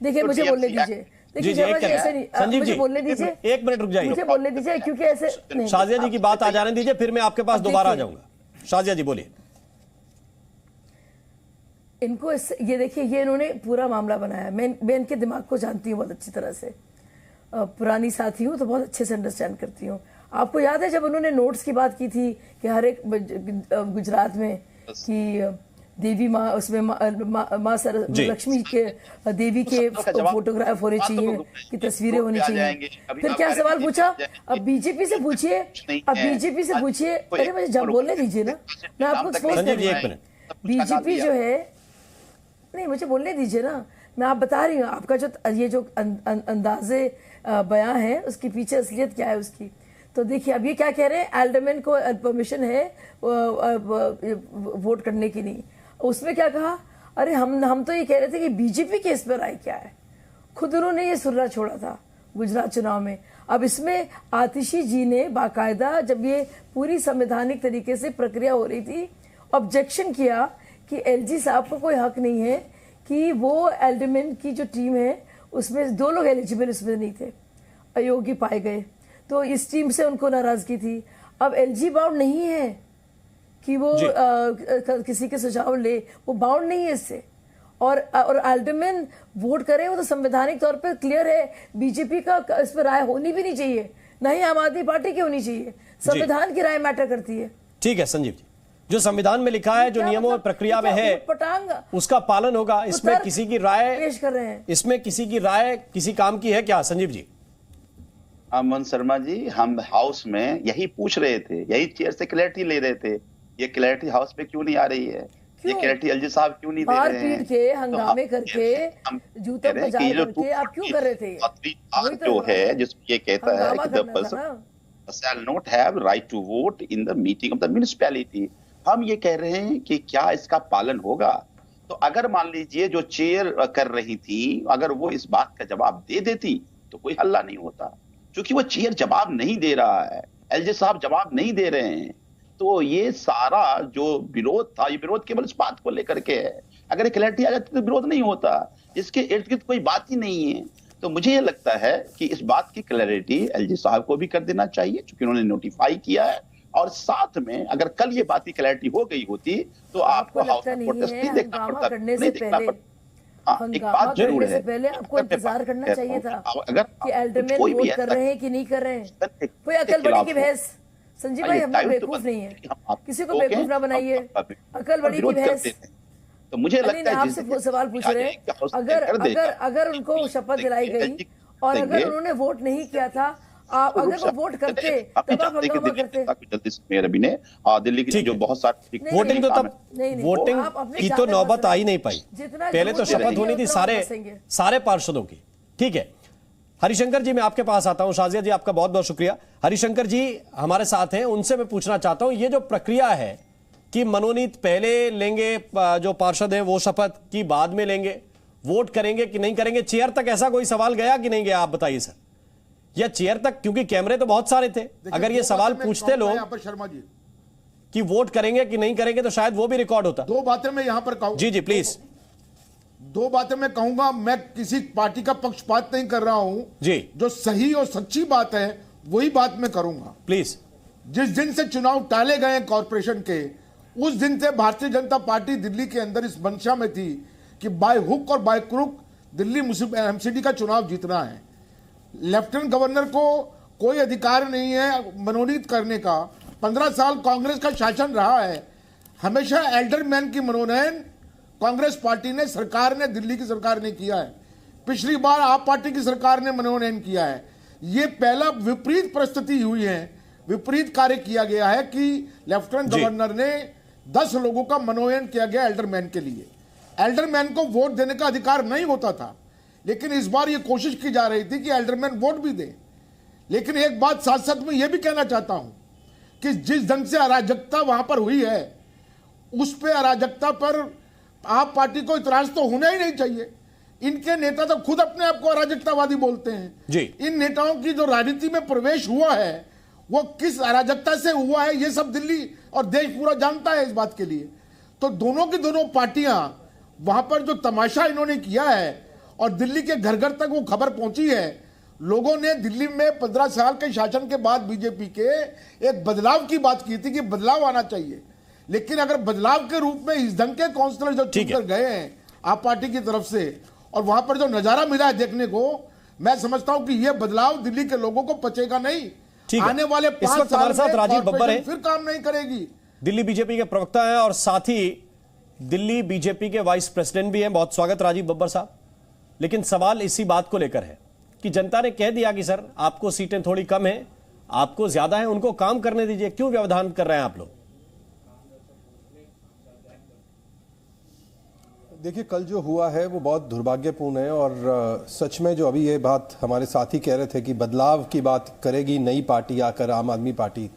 देखिए मुझे बोलने दीजिए, देखिए ऐसे नहीं, मुझे बोलने दीजिए, 1 मिनट रुक जाइए, मुझे बोलने दीजिए, क्योंकि ऐसे शाजिया जी की बात आ जाने दीजिए, फिर मैं आपके पास दोबारा आ जाऊंगा। शाजिया जी बोलिए। इनको ये देखिए, ये इन्होंने पूरा मामला बनाया। मैं इनके दिमाग को जानती हूँ बहुत अच्छी तरह से, पुरानी साथी हूँ तो बहुत अच्छे से अंडरस्टैंड करती हूँ। आपको याद है जब उन्होंने नोट्स की बात की थी कि हर एक गुजरात में कि देवी माँ, उसमें माँ लक्ष्मी के देवी के फोटोग्राफ होने चाहिए, कि तस्वीरें होनी चाहिए। फिर क्या सवाल पूछा? अब बीजेपी से पूछिए, अब बीजेपी से पूछिए। अरे मुझे जब बोलने दीजिए ना, मैं आपको एक्सपोज कर रही हूँ। बीजेपी जो है, नहीं मुझे बोलने दीजिए ना, मैं आप बता रही हूँ आपका जो ये जो अंदाजे बयां है उसके पीछे असलियत क्या है उसकी। तो देखिए अब ये क्या कह रहे हैं, एल्डरमैन को परमिशन है वोट करने की नहीं। उसमें क्या कहा? अरे हम तो ये कह रहे थे कि बीजेपी के इस पर राय क्या है। खुद उन्होंने ये सुर्रा छोड़ा था गुजरात चुनाव में। अब इसमें आतिशी जी ने बाकायदा, जब ये पूरी संवैधानिक तरीके से प्रक्रिया हो रही थी, ऑब्जेक्शन किया कि एलजी साहब को कोई हक नहीं है कि वो एल्डरमैन की जो टीम है उसमें 2 लोग एलिजिबल उसमें नहीं थे, अयोग्य पाए गए, तो इस टीम से उनको नाराजगी थी। अब एलजी बाउंड नहीं है कि वो किसी के सुझाव ले, वो बाउंड नहीं है इससे। और एल्डरमैन वोट करे, वो तो संवैधानिक तौर पे क्लियर है। बीजेपी का इस पर राय होनी भी नहीं चाहिए, ना ही आम आदमी पार्टी की होनी चाहिए। संविधान की राय मैटर करती है। ठीक है संजीव जी, जो संविधान में लिखा है, जो नियमों और प्रक्रिया में है, उसका पालन होगा। इसमें किसी की राय पेश कर रहे हैं, इसमें किसी की राय किसी काम की है क्या संजीव जी? अमन शर्मा जी, हम हाउस में यही पूछ रहे थे, यही चेयर से क्लैरिटी ले रहे थे। ये क्लैरिटी हाउस पे क्यों नहीं आ रही है? ये क्लैरिटी एलजी साहब क्यों नहीं दे रहे हैं? पीट के हंगामे करके जूतों पे जा करके आप क्यों कर रहे थे? जो है जिसमें ये कहता है कि the person shall not have right to vote in the meeting of the municipality। हम ये कह रहे हैं कि क्या इसका पालन होगा? तो अगर मान लीजिए जो चेयर कर रही थी, अगर वो इस बात का जवाब दे देती तो कोई हल्ला नहीं होता। क्योंकि वो चेयर जवाब नहीं दे रहा है, एलजी साहब जवाब नहीं दे रहे हैं, तो ये सारा जो विरोध था, ये विरोध केवल इस बात को लेकर के है। अगर क्लैरिटी आ जाती तो विरोध नहीं होता, इसके इर्द गिर्द कोई बात ही नहीं है। तो मुझे ये लगता है कि इस बात की क्लैरिटी एलजी साहब को भी कर देना चाहिए, क्योंकि उन्होंने नोटिफाई किया है। और साथ में अगर कल ये बात की क्लैरिटी हो गई होती तो आपको हाउस में प्रोटेस्ट नहीं देखना पड़ता, नहीं देखना पड़ता। एक बात जरूर है, पहले आपको इंतजार करना चाहिए था कि एल्डरमैन वोट कर रहे हैं कि नहीं कर रहे हैं। कोई अकल बड़ी की बहस। संजीव भाई, हम लोग बेवकूफ नहीं है, किसी को बेवकूफ ना बनाइए। अकल बड़ी की बहस। तो मुझे लगता है आपसे सवाल पूछ रहे हैं, अगर उनको शपथ दिलाई गई और अगर उन्होंने वोट नहीं किया था, आप अगर वो वोट करते तब आप हंगामा करते। दिल्ली की जो बहुत सारी वोटिंग तो तब वोटिंग की तो नौबत आ ही नहीं पाई। पहले तो शपथ होनी थी सारे पार्षदों की। ठीक है हरिशंकर जी, मैं आपके पास आता हूं। शाजिया जी, आपका बहुत बहुत शुक्रिया। हरिशंकर जी हमारे साथ हैं, उनसे मैं पूछना चाहता हूं, ये जो प्रक्रिया है कि मनोनीत पहले लेंगे जो पार्षद है वो शपथ की बाद में लेंगे, वोट करेंगे कि नहीं करेंगे, चेयर तक ऐसा कोई सवाल गया कि नहीं गया? आप बताइए सर। या चेयर तक, क्योंकि कैमरे तो बहुत सारे थे, अगर ये सवाल पूछते लोग शर्मा जी कि वोट करेंगे कि नहीं करेंगे तो शायद वो भी रिकॉर्ड होता। 2 बातें मैं यहां पर कहूं। जी प्लीज। 2 बातें मैं कहूंगा। मैं किसी पार्टी का पक्षपात नहीं कर रहा हूं जी। जो सही और सच्ची बात है वही बात मैं करूंगा प्लीज। जिस दिन से चुनाव टाले गए कॉरपोरेशन के, उस दिन से भारतीय जनता पार्टी दिल्ली के अंदर इस मंशा में थी कि बाय हुक और बाय क्रुक दिल्ली एमसीडी का चुनाव जीतना है। लेफ्टिनेंट गवर्नर को कोई अधिकार नहीं है मनोनीत करने का। 15 साल कांग्रेस का शासन रहा है, हमेशा एल्डरमैन की मनोनयन कांग्रेस पार्टी ने, सरकार ने, दिल्ली की सरकार ने किया है। पिछली बार आप पार्टी की सरकार ने मनोनयन किया है। ये पहला विपरीत परिस्थिति हुई है, विपरीत कार्य किया गया है कि लेफ्टिनेंट गवर्नर ने 10 लोगों का मनोनयन किया गया एल्डरमैन के लिए। एल्डरमैन को वोट देने का अधिकार नहीं होता था, लेकिन इस बार ये कोशिश की जा रही थी कि एल्डरमैन वोट भी दे। लेकिन एक बात साथ साथ में यह भी कहना चाहता हूं कि जिस ढंग से अराजकता वहां पर हुई है, उस पे अराजकता पर आप पार्टी को इतराज तो होना ही नहीं चाहिए। इनके नेता तो खुद अपने आप को अराजकतावादी बोलते हैं जी। इन नेताओं की जो राजनीति में प्रवेश हुआ है वो किस अराजकता से हुआ है, ये सब दिल्ली और देश पूरा जानता है इस बात के लिए। तो दोनों की दोनों पार्टियां वहां पर जो तमाशा इन्होंने किया है और दिल्ली के घर घर तक वो खबर पहुंची है। लोगों ने दिल्ली में 15 साल के शासन के बाद बीजेपी के एक बदलाव की बात की थी कि बदलाव आना चाहिए, लेकिन अगर बदलाव के रूप में इस ढंग के काउंसलर जो चुनकर गए हैं आप पार्टी की तरफ से, और वहां पर जो नजारा मिला है देखने को, मैं समझता हूं कि यह बदलाव दिल्ली के लोगों को पचेगा नहीं। आने वाले 5 साल साथ राजीव बब्बर है, फिर काम नहीं करेगी। दिल्ली बीजेपी के प्रवक्ता हैं और साथ ही दिल्ली बीजेपी के वाइस प्रेसिडेंट भी हैं। बहुत स्वागत राजीव बब्बर साहब। लेकिन सवाल इसी बात को लेकर है कि जनता ने कह दिया कि सर आपको सीटें थोड़ी कम है, आपको ज्यादा है, उनको काम करने दीजिए, क्यों व्यवधान कर रहे हैं आप लोग? देखिए, कल जो हुआ है वो बहुत दुर्भाग्यपूर्ण है और सच में जो अभी ये बात हमारे साथी कह रहे थे कि बदलाव की बात करेगी नई पार्टी आकर, आम आदमी पार्टी,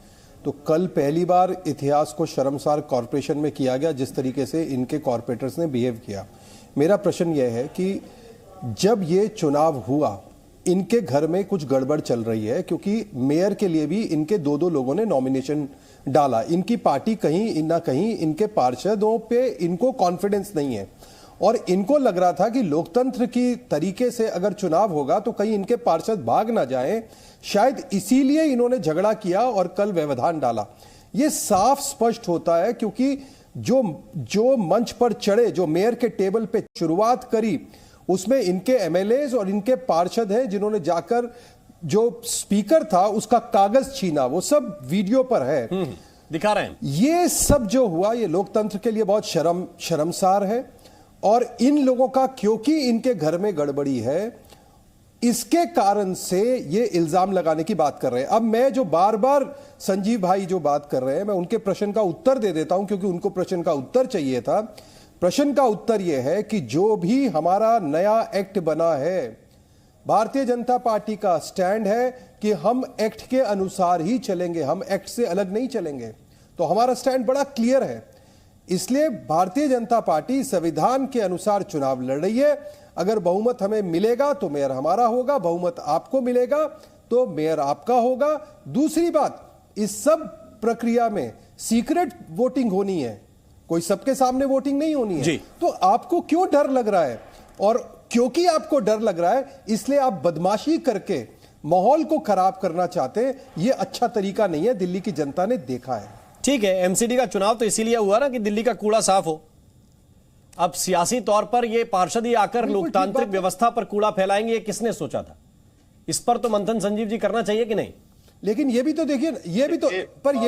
तो कल पहली बार इतिहास को शर्मसार कॉरपोरेशन में किया गया जिस तरीके से इनके कॉरपोरेटर्स ने बिहेव किया। मेरा प्रश्न यह है कि जब ये चुनाव हुआ, इनके घर में कुछ गड़बड़ चल रही है, क्योंकि मेयर के लिए भी इनके 2-2 लोगों ने नॉमिनेशन डाला। इनकी पार्टी कहीं ना कहीं इनके पार्षदों पे इनको कॉन्फिडेंस नहीं है और इनको लग रहा था कि लोकतंत्र की तरीके से अगर चुनाव होगा तो कहीं इनके पार्षद भाग ना जाएं, शायद इसीलिए इन्होंने झगड़ा किया और कल व्यवधान डाला। यह साफ स्पष्ट होता है क्योंकि जो मंच पर चढ़े, जो मेयर के टेबल पे शुरुआत करी, उसमें इनके एमएलएज और इनके पार्षद हैं जिन्होंने जाकर जो स्पीकर था उसका कागज छीना। वो सब वीडियो पर है, दिखा रहे हैं। ये सब जो हुआ ये लोकतंत्र के लिए बहुत शर्मसार है और इन लोगों का, क्योंकि इनके घर में गड़बड़ी है, इसके कारण से ये इल्जाम लगाने की बात कर रहे हैं। अब मैं जो बार बार संजीव भाई जो बात कर रहे हैं, मैं उनके प्रश्न का उत्तर दे देता हूं क्योंकि उनको प्रश्न का उत्तर चाहिए था। प्रश्न का उत्तर यह है कि जो भी हमारा नया एक्ट बना है, भारतीय जनता पार्टी का स्टैंड है कि हम एक्ट के अनुसार ही चलेंगे, हम एक्ट से अलग नहीं चलेंगे। तो हमारा स्टैंड बड़ा क्लियर है। इसलिए भारतीय जनता पार्टी संविधान के अनुसार चुनाव लड़ रही है। अगर बहुमत हमें मिलेगा तो मेयर हमारा होगा, बहुमत आपको मिलेगा तो मेयर आपका होगा। दूसरी बात, इस सब प्रक्रिया में सीक्रेट वोटिंग होनी है, कोई सबके सामने वोटिंग नहीं होनी है। तो आपको क्यों डर लग रहा है? और क्योंकि आपको डर लग रहा है इसलिए आप बदमाशी करके माहौल को खराब करना चाहते हैं। यह अच्छा तरीका नहीं है, दिल्ली की जनता ने देखा है। ठीक है, एमसीडी का चुनाव तो इसीलिए हुआ ना कि दिल्ली का कूड़ा साफ हो। अब सियासी तौर पर ये पार्षद ही आकर लोकतांत्रिक व्यवस्था पर कूड़ा फैलाएंगे, ये किसने सोचा था? इस पर तो मंथन संजीव जी करना चाहिए कि नहीं? लेकिन ये भी तो देखिए, ये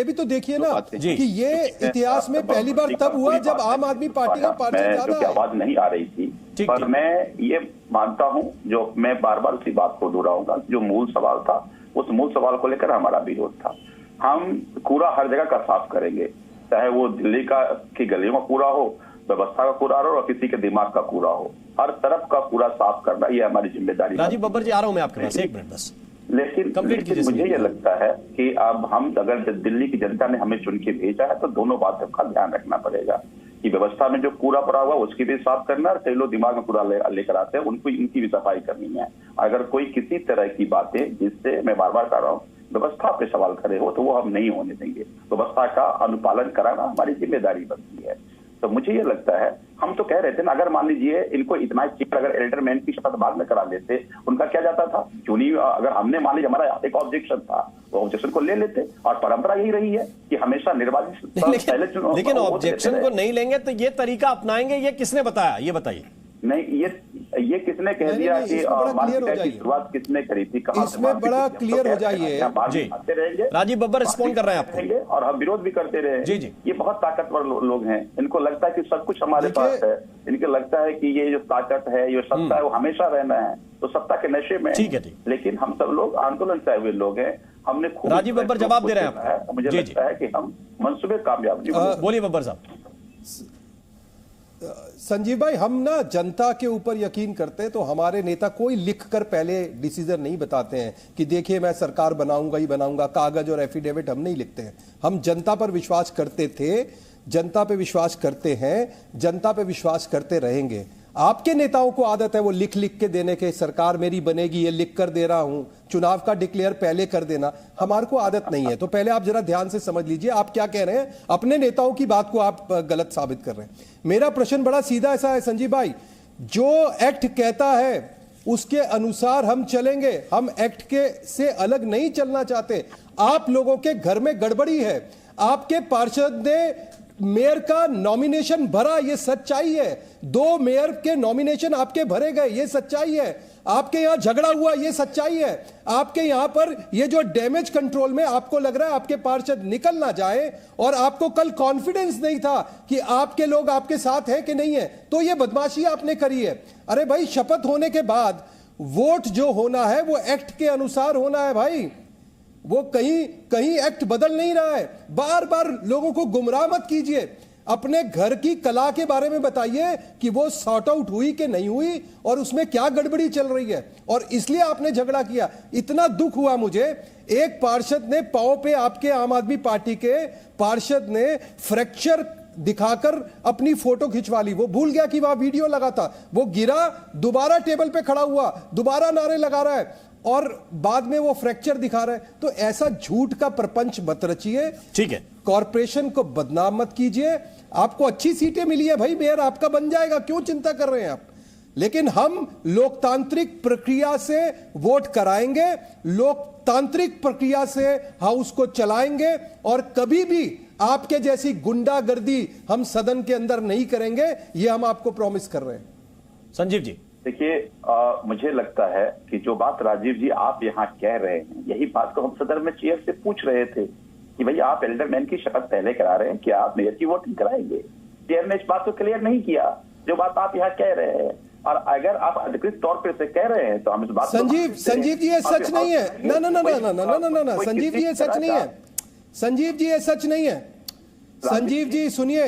भी तो देखिए ना कि ये इतिहास में पहली बार तब हुआ जब आम आदमी पार्टी का पार्षद ज्यादा आवाज नहीं आ रही थी। पर मैं ये मानता हूं, जो मैं बार बार उसी बात को दोहराऊंगा, जो मूल सवाल था उस मूल सवाल को लेकर हमारा विरोध था। हम कूड़ा हर जगह का साफ करेंगे, चाहे वो दिल्ली की गलियों का कूड़ा हो, व्यवस्था का कूड़ा हो और किसी के दिमाग का कूड़ा हो, हर तरफ का कूड़ा साफ करना ये हमारी जिम्मेदारी। राजीव बब्बर जी, आ रहा हूं मैं आपके पास, एक मिनट बस। लेकिन मुझे ये लगता है कि अब हम, अगर दिल्ली की जनता ने हमें चुन के भेजा है तो दोनों बातों का ध्यान रखना पड़ेगा कि व्यवस्था में जो कूड़ा पड़ा हुआ उसकी भी साफ करना, और कई लोग दिमाग में कूड़ा लेकर आते हैं उनको, इनकी भी सफाई करनी है। अगर कोई किसी तरह की बातें, जिससे मैं बार बार कह रहा हूँ, व्यवस्था पे सवाल खड़े हो तो वो हम नहीं होने देंगे। व्यवस्था का अनुपालन कराना हमारी जिम्मेदारी बनती है। तो मुझे ये लगता है, हम तो कह रहे थे ना, अगर मान लीजिए इनको इतना चीज, अगर एल्डरमैन की शपथ बाद में करा देते, उनका क्या जाता था? क्यों नहीं, अगर हमने मान लीजिए हमारा एक ऑब्जेक्शन था, वो ऑब्जेक्शन को ले लेते। और परंपरा यही रही है कि हमेशा निर्वाचित लेकिन ऑब्जेक्शन को नहीं लेंगे तो ये तरीका अपनाएंगे, ये किसने बताया, ये बताइए। नहीं, ये किसने कह दिया कि मार्केट की शुरुआत किसने करी थी, कहां से? इसमें बड़ा क्लियर हो जाइए जी। राजीव बब्बर रिस्पॉन्ड कर रहे हैं आपको, और हम विरोध भी करते रहे। जी जी। ये बहुत ताकतवर लोग हैं, इनको लगता है कि सब कुछ हमारे पास है, इनको लगता है कि ये जो ताकत है, ये सत्ता है, वो हमेशा रहना है, तो सत्ता के नशे में। ठीक है, लेकिन हम सब लोग आंदोलन चाहे हुए लोग हैं, हमने खूब। राजीव बब्बर जवाब दे रहे हैं आपको, मुझे लगता है कि हम मंसूबे कामयाब नहीं होंगे। बोलिए बब्बर साहब। संजीव भाई, हम ना जनता के ऊपर यकीन करते हैं, तो हमारे नेता कोई लिखकर पहले डिसीजन नहीं बताते हैं कि देखिए मैं सरकार बनाऊंगा ही बनाऊंगा, कागज और एफिडेविट हम नहीं लिखते हैं। हम जनता पर विश्वास करते थे, जनता पे विश्वास करते हैं, जनता पे विश्वास करते रहेंगे। आपके नेताओं को आदत है वो लिख लिख के देने के, सरकार मेरी बनेगी ये लिख कर दे रहा हूं, चुनाव का डिक्लेयर पहले कर देना, हमारे को आदत नहीं है। तो पहले आप जरा ध्यान से समझ लीजिए आप क्या कह रहे हैं, अपने नेताओं की बात को आप गलत साबित कर रहे हैं। मेरा प्रश्न बड़ा सीधा ऐसा है संजीव भाई, जो एक्ट कहता है उसके अनुसार हम चलेंगे, हम एक्ट के से अलग नहीं चलना चाहते। आप लोगों के घर में गड़बड़ी है, आपके पार्षद ने मेयर का नॉमिनेशन भरा, ये सच्चाई है। 2 मेयर के नॉमिनेशन आपके भरे गए, ये सच्चाई है। आपके यहां झगड़ा हुआ, ये सच्चाई है। आपके यहां पर ये जो डैमेज कंट्रोल में आपको लग रहा है आपके पार्षद निकल ना जाए, और आपको कल कॉन्फिडेंस नहीं था कि आपके लोग आपके साथ हैं कि नहीं है, तो ये बदमाशी आपने करी है। अरे भाई, शपथ होने के बाद वोट जो होना है वो एक्ट के अनुसार होना है भाई, वो कहीं एक्ट बदल नहीं रहा है। बार बार लोगों को गुमराह मत कीजिए, अपने घर की कला के बारे में बताइए कि वो सॉर्ट आउट हुई कि नहीं हुई और उसमें क्या गड़बड़ी चल रही है, और इसलिए आपने झगड़ा किया। इतना दुख हुआ मुझे, एक पार्षद ने पांव पे, आपके आम आदमी पार्टी के पार्षद ने फ्रैक्चर दिखाकर अपनी फोटो खिंचवा ली, वो भूल गया कि वहां वीडियो लगा था, वो गिरा, दोबारा टेबल पे खड़ा हुआ, दोबारा नारे लगा रहा है, और बाद में वो फ्रैक्चर दिखा रहा है। तो ऐसा झूठ का प्रपंच मत रचिए, ठीक है। कॉर्पोरेशन को बदनाम मत कीजिए। आपको अच्छी सीटें मिली है भाई, मेयर आपका बन जाएगा, क्यों चिंता कर रहे हैं आप? लेकिन हम लोकतांत्रिक प्रक्रिया से वोट कराएंगे, लोकतांत्रिक प्रक्रिया से हाउस को चलाएंगे, और कभी भी आपके जैसी गुंडागर्दी हम सदन के अंदर नहीं करेंगे, ये हम आपको प्रॉमिस कर रहे हैं। संजीव जी देखिए, मुझे लगता है कि जो बात राजीव जी आप यहाँ कह रहे हैं, यही बात को हम सदन में चेयर से पूछ रहे थे कि भैया आप एल्डरमैन की शपथ पहले करा रहे हैं, क्या आप मेयर की वोटिंग कराएंगे? चेयर ने इस बात को क्लियर नहीं किया जो बात आप यहाँ कह रहे हैं, और अगर आप अधिकृत तौर पर से कह रहे हैं तो हम इस बात संजीव जी ये सच नहीं है। ना ना ना ना ना ना ना ना संजीव जी ये सच नहीं है। संजीव जी ये सच नहीं है। संजीव जी सुनिए,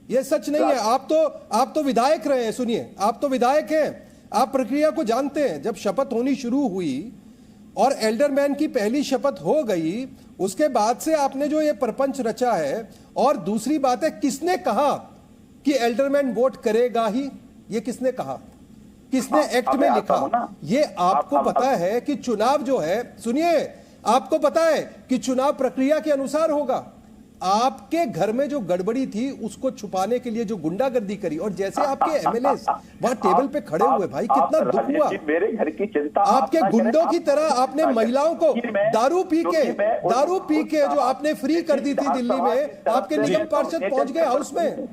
ये सच नहीं है। आप तो विधायक रहे हैं, सुनिए, आप तो विधायक हैं, आप प्रक्रिया को जानते हैं। जब शपथ होनी शुरू हुई और एल्डरमैन की पहली शपथ हो गई, उसके बाद से आपने जो ये प्रपंच रचा है, और दूसरी बात है, किसने कहा कि एल्डरमैन वोट करेगा ही? ये किसने कहा? किसने एक्ट में लिखा? ये आपको पता है कि चुनाव जो है, सुनिए, आपको पता है कि चुनाव प्रक्रिया के अनुसार होगा। आपके घर में जो गड़बड़ी थी उसको छुपाने के लिए जो गुंडागर्दी करी, और जैसे आपके एमएलए वहां टेबल पे खड़े हुए, भाई कितना दुख हुआ। मेरे घर की चिंता आपके गुंडों की तरह आपने महिलाओं को दारू पी के जो आपने फ्री कर दी थी दिल्ली में, आपके निगम पार्षद पहुंच गए हाउस में,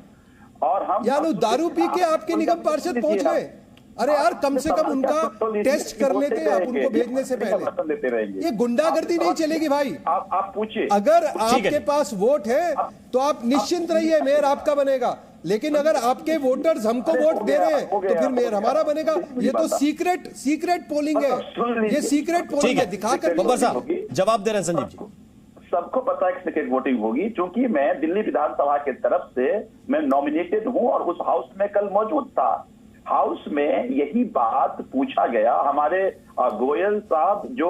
और हम यानी दारू पी के आपके निगम पार्षद पहुंच गए। अरे यार, कम से कम उनका टेस्ट कर लेते आप उनको भेजने से पहले। ये गुंडागर्दी नहीं चलेगी भाई। आप पूछिए, अगर आपके पास वोट है तो आप निश्चिंत रहिए, मेयर आपका बनेगा। लेकिन अगर आपके वोटर्स हमको वोट दे रहे हैं तो फिर मेयर हमारा बनेगा। ये तो सीक्रेट पोलिंग है, ये सीक्रेट पोलिंग है, दिखाकर। बब्बर साहब जवाब दे रहे हैं संजीव जी। सबको पता है कि सेक्रेट वोटिंग होगी, क्योंकि मैं दिल्ली विधानसभा की तरफ से मैं नॉमिनेटेड हूं और उस हाउस में कल मौजूद था। हाउस में यही बात पूछा गया, हमारे गोयल साहब जो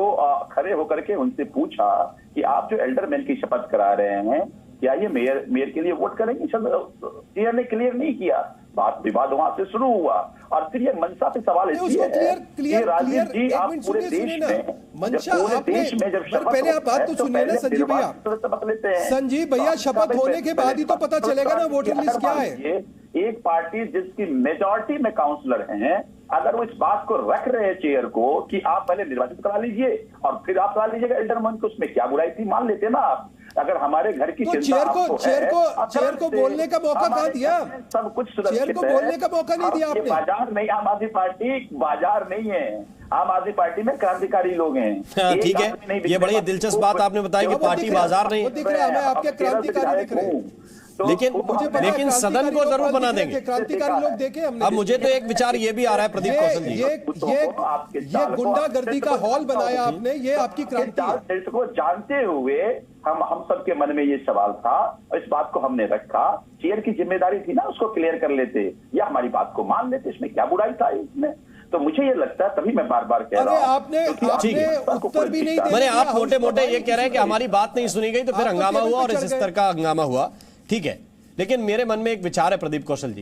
खड़े होकर के उनसे पूछा कि आप जो एल्डरमैन की शपथ करा रहे हैं, क्या ये मेयर के लिए वोट करेंगे? चेयर ने क्लियर नहीं किया, बात विवाद वहां से शुरू हुआ, और फिर ये मंशा पे सवाल इसलिए है कि राजीव जी आप पूरे देश में जब पहले आप बात तो सुनिए ना संजीव भैया। संजीव भैया शपथ होने के बाद ही तो पता चलेगा ना वोटर लिस्ट क्या है। एक पार्टी जिसकी मेजॉरिटी में काउंसलर हैं, अगर वो इस बात को रख रहे हैं चेयर को कि आप पहले निर्वाचित करा लीजिए और फिर आप करा लीजिएगा एल्डरमैन को, उसमें क्या बुराई थी, मान लेते ना आप। अगर हमारे घर की तो चेयर को बोलने का मौका कहाँ दिया? सब कुछ चेयर को बोलने का मौका नहीं दिया आपने। बाजार नहीं, आम आदमी पार्टी बाजार नहीं है। आम आदमी पार्टी में क्रांतिकारी लोग हैं। ठीक है, ये बड़ी दिलचस्प बात आपने बताई कि पार्टी बाजार नहीं दिख रहा है, हमें आपके क्रांतिकारी दिख रहे हैं। लेकिन सदन को जरूर बना देंगे क्रांतिकारी लोग देखे हमने। अब मुझे तो एक विचार ये भी आ रहा है प्रदीप कौशल जी, ये गुंडागर्दी का हॉल बनाया आपने, ये आपकी क्रांति है। को जानते हुए हम सबके मन में ये सवाल था और इस बात को हमने रखा। चेयर की जिम्मेदारी थी ना, उसको क्लियर कर लेते या हमारी बात को मान लेते, इसमें क्या बुराई था इसमें। तो मुझे ये लगता है, तभी मैं बार बार कह रहा हूं, आपने उत्तर भी नहीं मैंने आप मोटे मोटे ये कह रहे हैं कि हमारी बात नहीं सुनी गई तो फिर हंगामा हुआ और इस स्तर का हंगामा हुआ। ठीक है, लेकिन मेरे मन में एक विचार है प्रदीप कौशल जी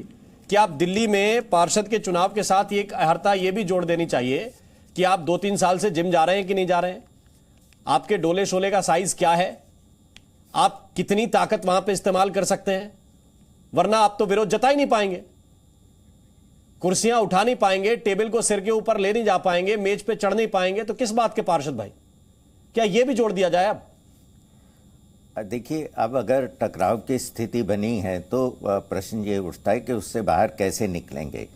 कि आप दिल्ली में पार्षद के चुनाव के साथ एक अहर्ता ये भी जोड़ देनी चाहिए कि आप 2-3 साल से जिम जा रहे हैं कि नहीं जा रहे हैं, आपके डोले शोले का साइज क्या है, आप कितनी ताकत वहां पे इस्तेमाल कर सकते हैं, वरना आप तो विरोध जता ही नहीं पाएंगे, कुर्सियां उठा नहीं पाएंगे, टेबल को सिर के ऊपर ले नहीं जा पाएंगे, मेज पे चढ़ नहीं पाएंगे, तो किस बात के पार्षद भाई? क्या यह भी जोड़ दिया जाए? अब देखिए, अब अगर टकराव की स्थिति बनी है तो प्रश्न ये उठता है कि उससे बाहर कैसे निकलेंगे।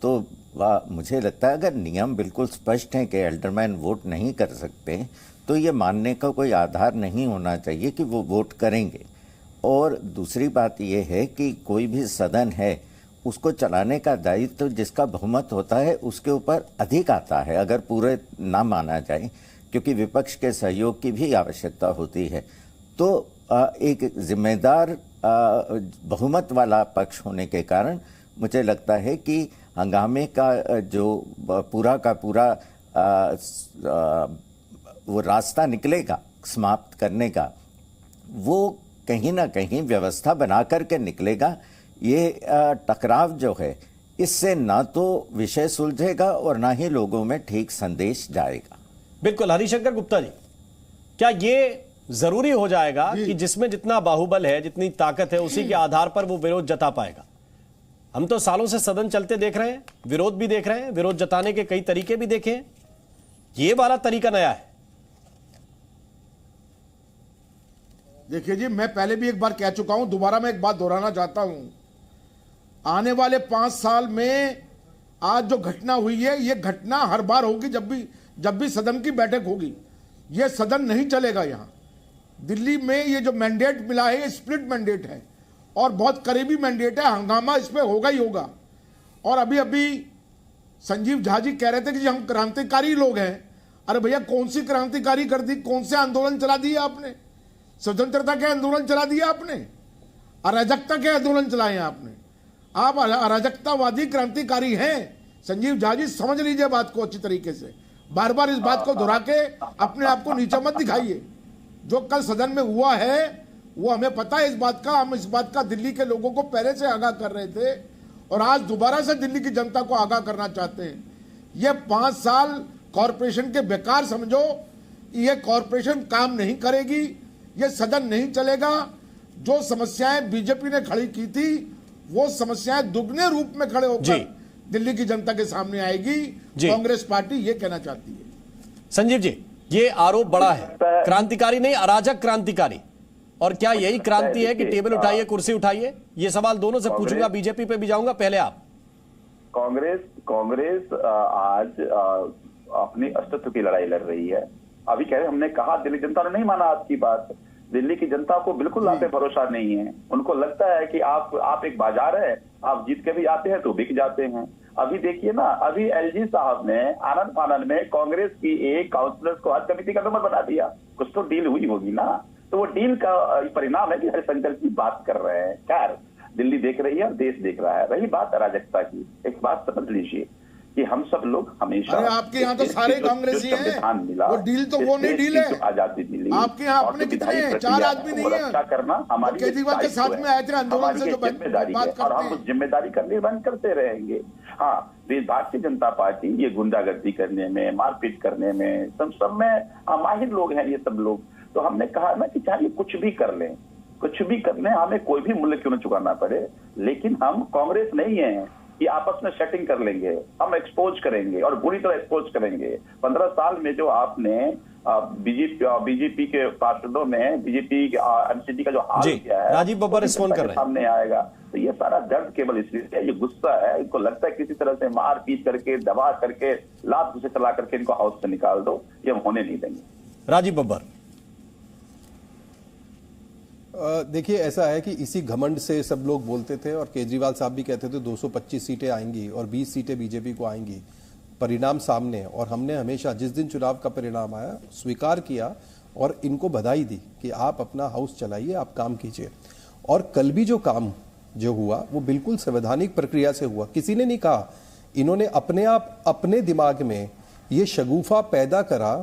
तो मुझे लगता है अगर नियम बिल्कुल स्पष्ट हैं कि एल्डरमैन वोट नहीं कर सकते, तो ये मानने का कोई आधार नहीं होना चाहिए कि वो वोट करेंगे। और दूसरी बात ये है कि कोई भी सदन है उसको चलाने का दायित्व तो जिसका बहुमत होता है उसके ऊपर अधिक आता है, अगर पूरे ना माना जाए, क्योंकि विपक्ष के सहयोग की भी आवश्यकता होती है। तो एक जिम्मेदार बहुमत वाला पक्ष होने के कारण मुझे लगता है कि हंगामे का जो पूरा का पूरा वो रास्ता निकलेगा समाप्त करने का, वो कहीं ना कहीं व्यवस्था बना करके निकलेगा। ये टकराव जो है, इससे ना तो विषय सुलझेगा और ना ही लोगों में ठीक संदेश जाएगा। बिल्कुल। हरिशंकर गुप्ता जी, क्या ये जरूरी हो जाएगा कि जिसमें जितना बाहुबल है, जितनी ताकत है, उसी के आधार पर वो विरोध जता पाएगा? हम तो सालों से सदन चलते देख रहे हैं, विरोध भी देख रहे हैं, विरोध जताने के कई तरीके भी देखे हैं, ये वाला तरीका नया है। देखिए जी, मैं पहले भी एक बार कह चुका हूं, दोबारा मैं एक बात दोहराना चाहता हूं। आने वाले 5 साल में आज जो घटना हुई है, ये घटना हर बार होगी जब भी सदन की बैठक होगी। ये सदन नहीं चलेगा। यहां दिल्ली में ये जो मैंडेट मिला है, ये स्प्लिट मैंडेट है और बहुत करीबी मैंडेट है। हंगामा इस पे होगा ही होगा। और अभी संजीव झा जी कह रहे थे कि हम क्रांतिकारी लोग हैं। अरे भैया, कौन सी क्रांतिकारी कर दी? कौन से आंदोलन चला दिए आपने? स्वतंत्रता के आंदोलन चला दिया आपने? अराजकता के आंदोलन चलाए आपने? आप अराजकतावादी क्रांतिकारी हैं। संजीव झा जी, समझ लीजिए बात को अच्छी तरीके से। बार बार इस बात को दोहरा के अपने आप को नीचा मत दिखाइए। जो कल सदन में हुआ है वो हमें पता है इस बात का। हम इस बात का दिल्ली के लोगों को पहले से आगाह कर रहे थे और आज दोबारा से दिल्ली की जनता को आगाह करना चाहते हैं। ये 5 साल कॉरपोरेशन के बेकार समझो। ये कॉरपोरेशन काम नहीं करेगी, ये सदन नहीं चलेगा। जो समस्याएं बीजेपी ने खड़ी की थी, वो समस्याएं दुगने रूप में खड़े होकर दिल्ली की जनता के सामने आएगी। कांग्रेस पार्टी ये कहना चाहती है। संजीव जी, ये आरोप बड़ा है, क्रांतिकारी नहीं, अराजक क्रांतिकारी। और क्या यही क्रांति है कि टेबल उठाइए, कुर्सी उठाइए? ये सवाल दोनों से पूछूंगा, बीजेपी पे भी जाऊंगा। पहले आप। कांग्रेस आज अपनी अस्तित्व की लड़ाई लड़ रही है। अभी कह रहे, हमने कहा दिल्ली जनता ने नहीं माना आपकी बात। दिल्ली की जनता को बिल्कुल आप पे भरोसा नहीं है। उनको लगता है कि आप एक बाजार है, आप जीत के भी आते हैं तो बिक जाते हैं। अभी देखिए ना, अभी एलजी साहब ने आनंद फानंद में कांग्रेस की एक काउंसलर को आज कमेटी का मेंबर बना दिया। कुछ तो डील हुई होगी ना। तो वो डील का परिणाम है कि हरिशंकर की बात कर रहे हैं। खैर, दिल्ली देख रही है और देश देख रहा है। रही बात अराजकता की, एक बात समझ लीजिए कि हम सब लोग हमेशा, अरे आपके यहाँ तो सारे कांग्रेसी हैं, वो डील तो वो नहीं डील है, आजादी मिली, आपके यहाँ अपने कितने हैं, 4 आदमी नहीं है, रक्षा करना हमारी केजरीवाल के साथ में आए थे आंदोलन से, जो जिम्मेदारी है और हम उस जिम्मेदारी का निर्वहन करते रहेंगे। हाँ, भारतीय जनता पार्टी ये गुंडागर्दी करने में, मारपीट करने में, सब में माहिर लोग हैं ये सब लोग। तो हमने कहा ना कि चाहे कुछ भी कर लें, कुछ भी कर लें, हमें कोई भी मूल्य क्यों न चुकाना पड़े, लेकिन हम कांग्रेस नहीं है कि आपस में सेटिंग कर लेंगे, हम एक्सपोज करेंगे और बुरी तरह एक्सपोज करेंगे। 15 साल में जो आपने बीजेपी के पार्षदों में बीजेपी एमसीडी का जो हाल किया है, राजीव बब्बर रिस्पॉन्ड कर रहे हैं, सामने आएगा। तो ये सारा दर्द केवल इसलिए है, ये गुस्सा है, इनको लगता है किसी तरह से मार पीट करके, दबा करके, लात से चला करके इनको हाउस से निकाल दो, ये हम होने नहीं देंगे। राजीव बब्बर, देखिए ऐसा है कि इसी घमंड से सब लोग बोलते थे और केजरीवाल साहब भी कहते थे 225 सीटें आएंगी और 20 सीटें बीजेपी को आएंगी। परिणाम सामने, और हमने हमेशा जिस दिन चुनाव का परिणाम आया स्वीकार किया और इनको बधाई दी कि आप अपना हाउस चलाइए, आप काम कीजिए। और कल भी जो काम जो हुआ वो बिल्कुल संवैधानिक प्रक्रिया से हुआ। किसी ने नहीं कहा, इन्होंने अपने आप अपने दिमाग में ये शगुफा पैदा करा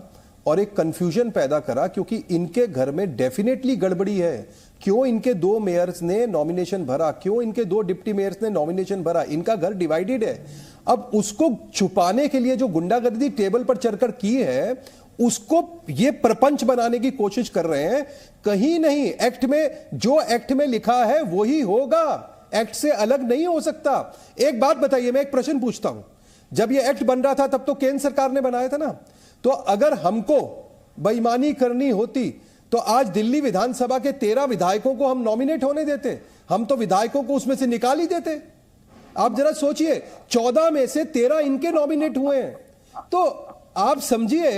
और एक कंफ्यूजन पैदा करा, क्योंकि इनके घर में डेफिनेटली गड़बड़ी है। क्यों इनके 2 मेयर्स ने नॉमिनेशन भरा, क्यों इनके 2 डिप्टी मेयर्स ने नॉमिनेशन भरा, इनका घर डिवाइडेड है। अब उसको छुपाने के लिए जो गुंडागर्दी टेबल पर चढ़कर की है, उसको ये प्रपंच बनाने की कोशिश कर रहे हैं। कहीं नहीं, एक्ट में जो एक्ट में लिखा है वही होगा, एक्ट से अलग नहीं हो सकता। एक बात बताइए, मैं एक प्रश्न पूछता हूं, जब ये एक्ट बन रहा था तब तो केंद्र सरकार ने बनाया था ना, तो अगर हमको बेईमानी करनी होती तो आज दिल्ली विधानसभा के 13 विधायकों को हम नॉमिनेट होने देते, हम तो विधायकों को उसमें से निकाल ही देते। आप जरा सोचिए, 14 में से 13 इनके नॉमिनेट हुए हैं। तो आप समझिए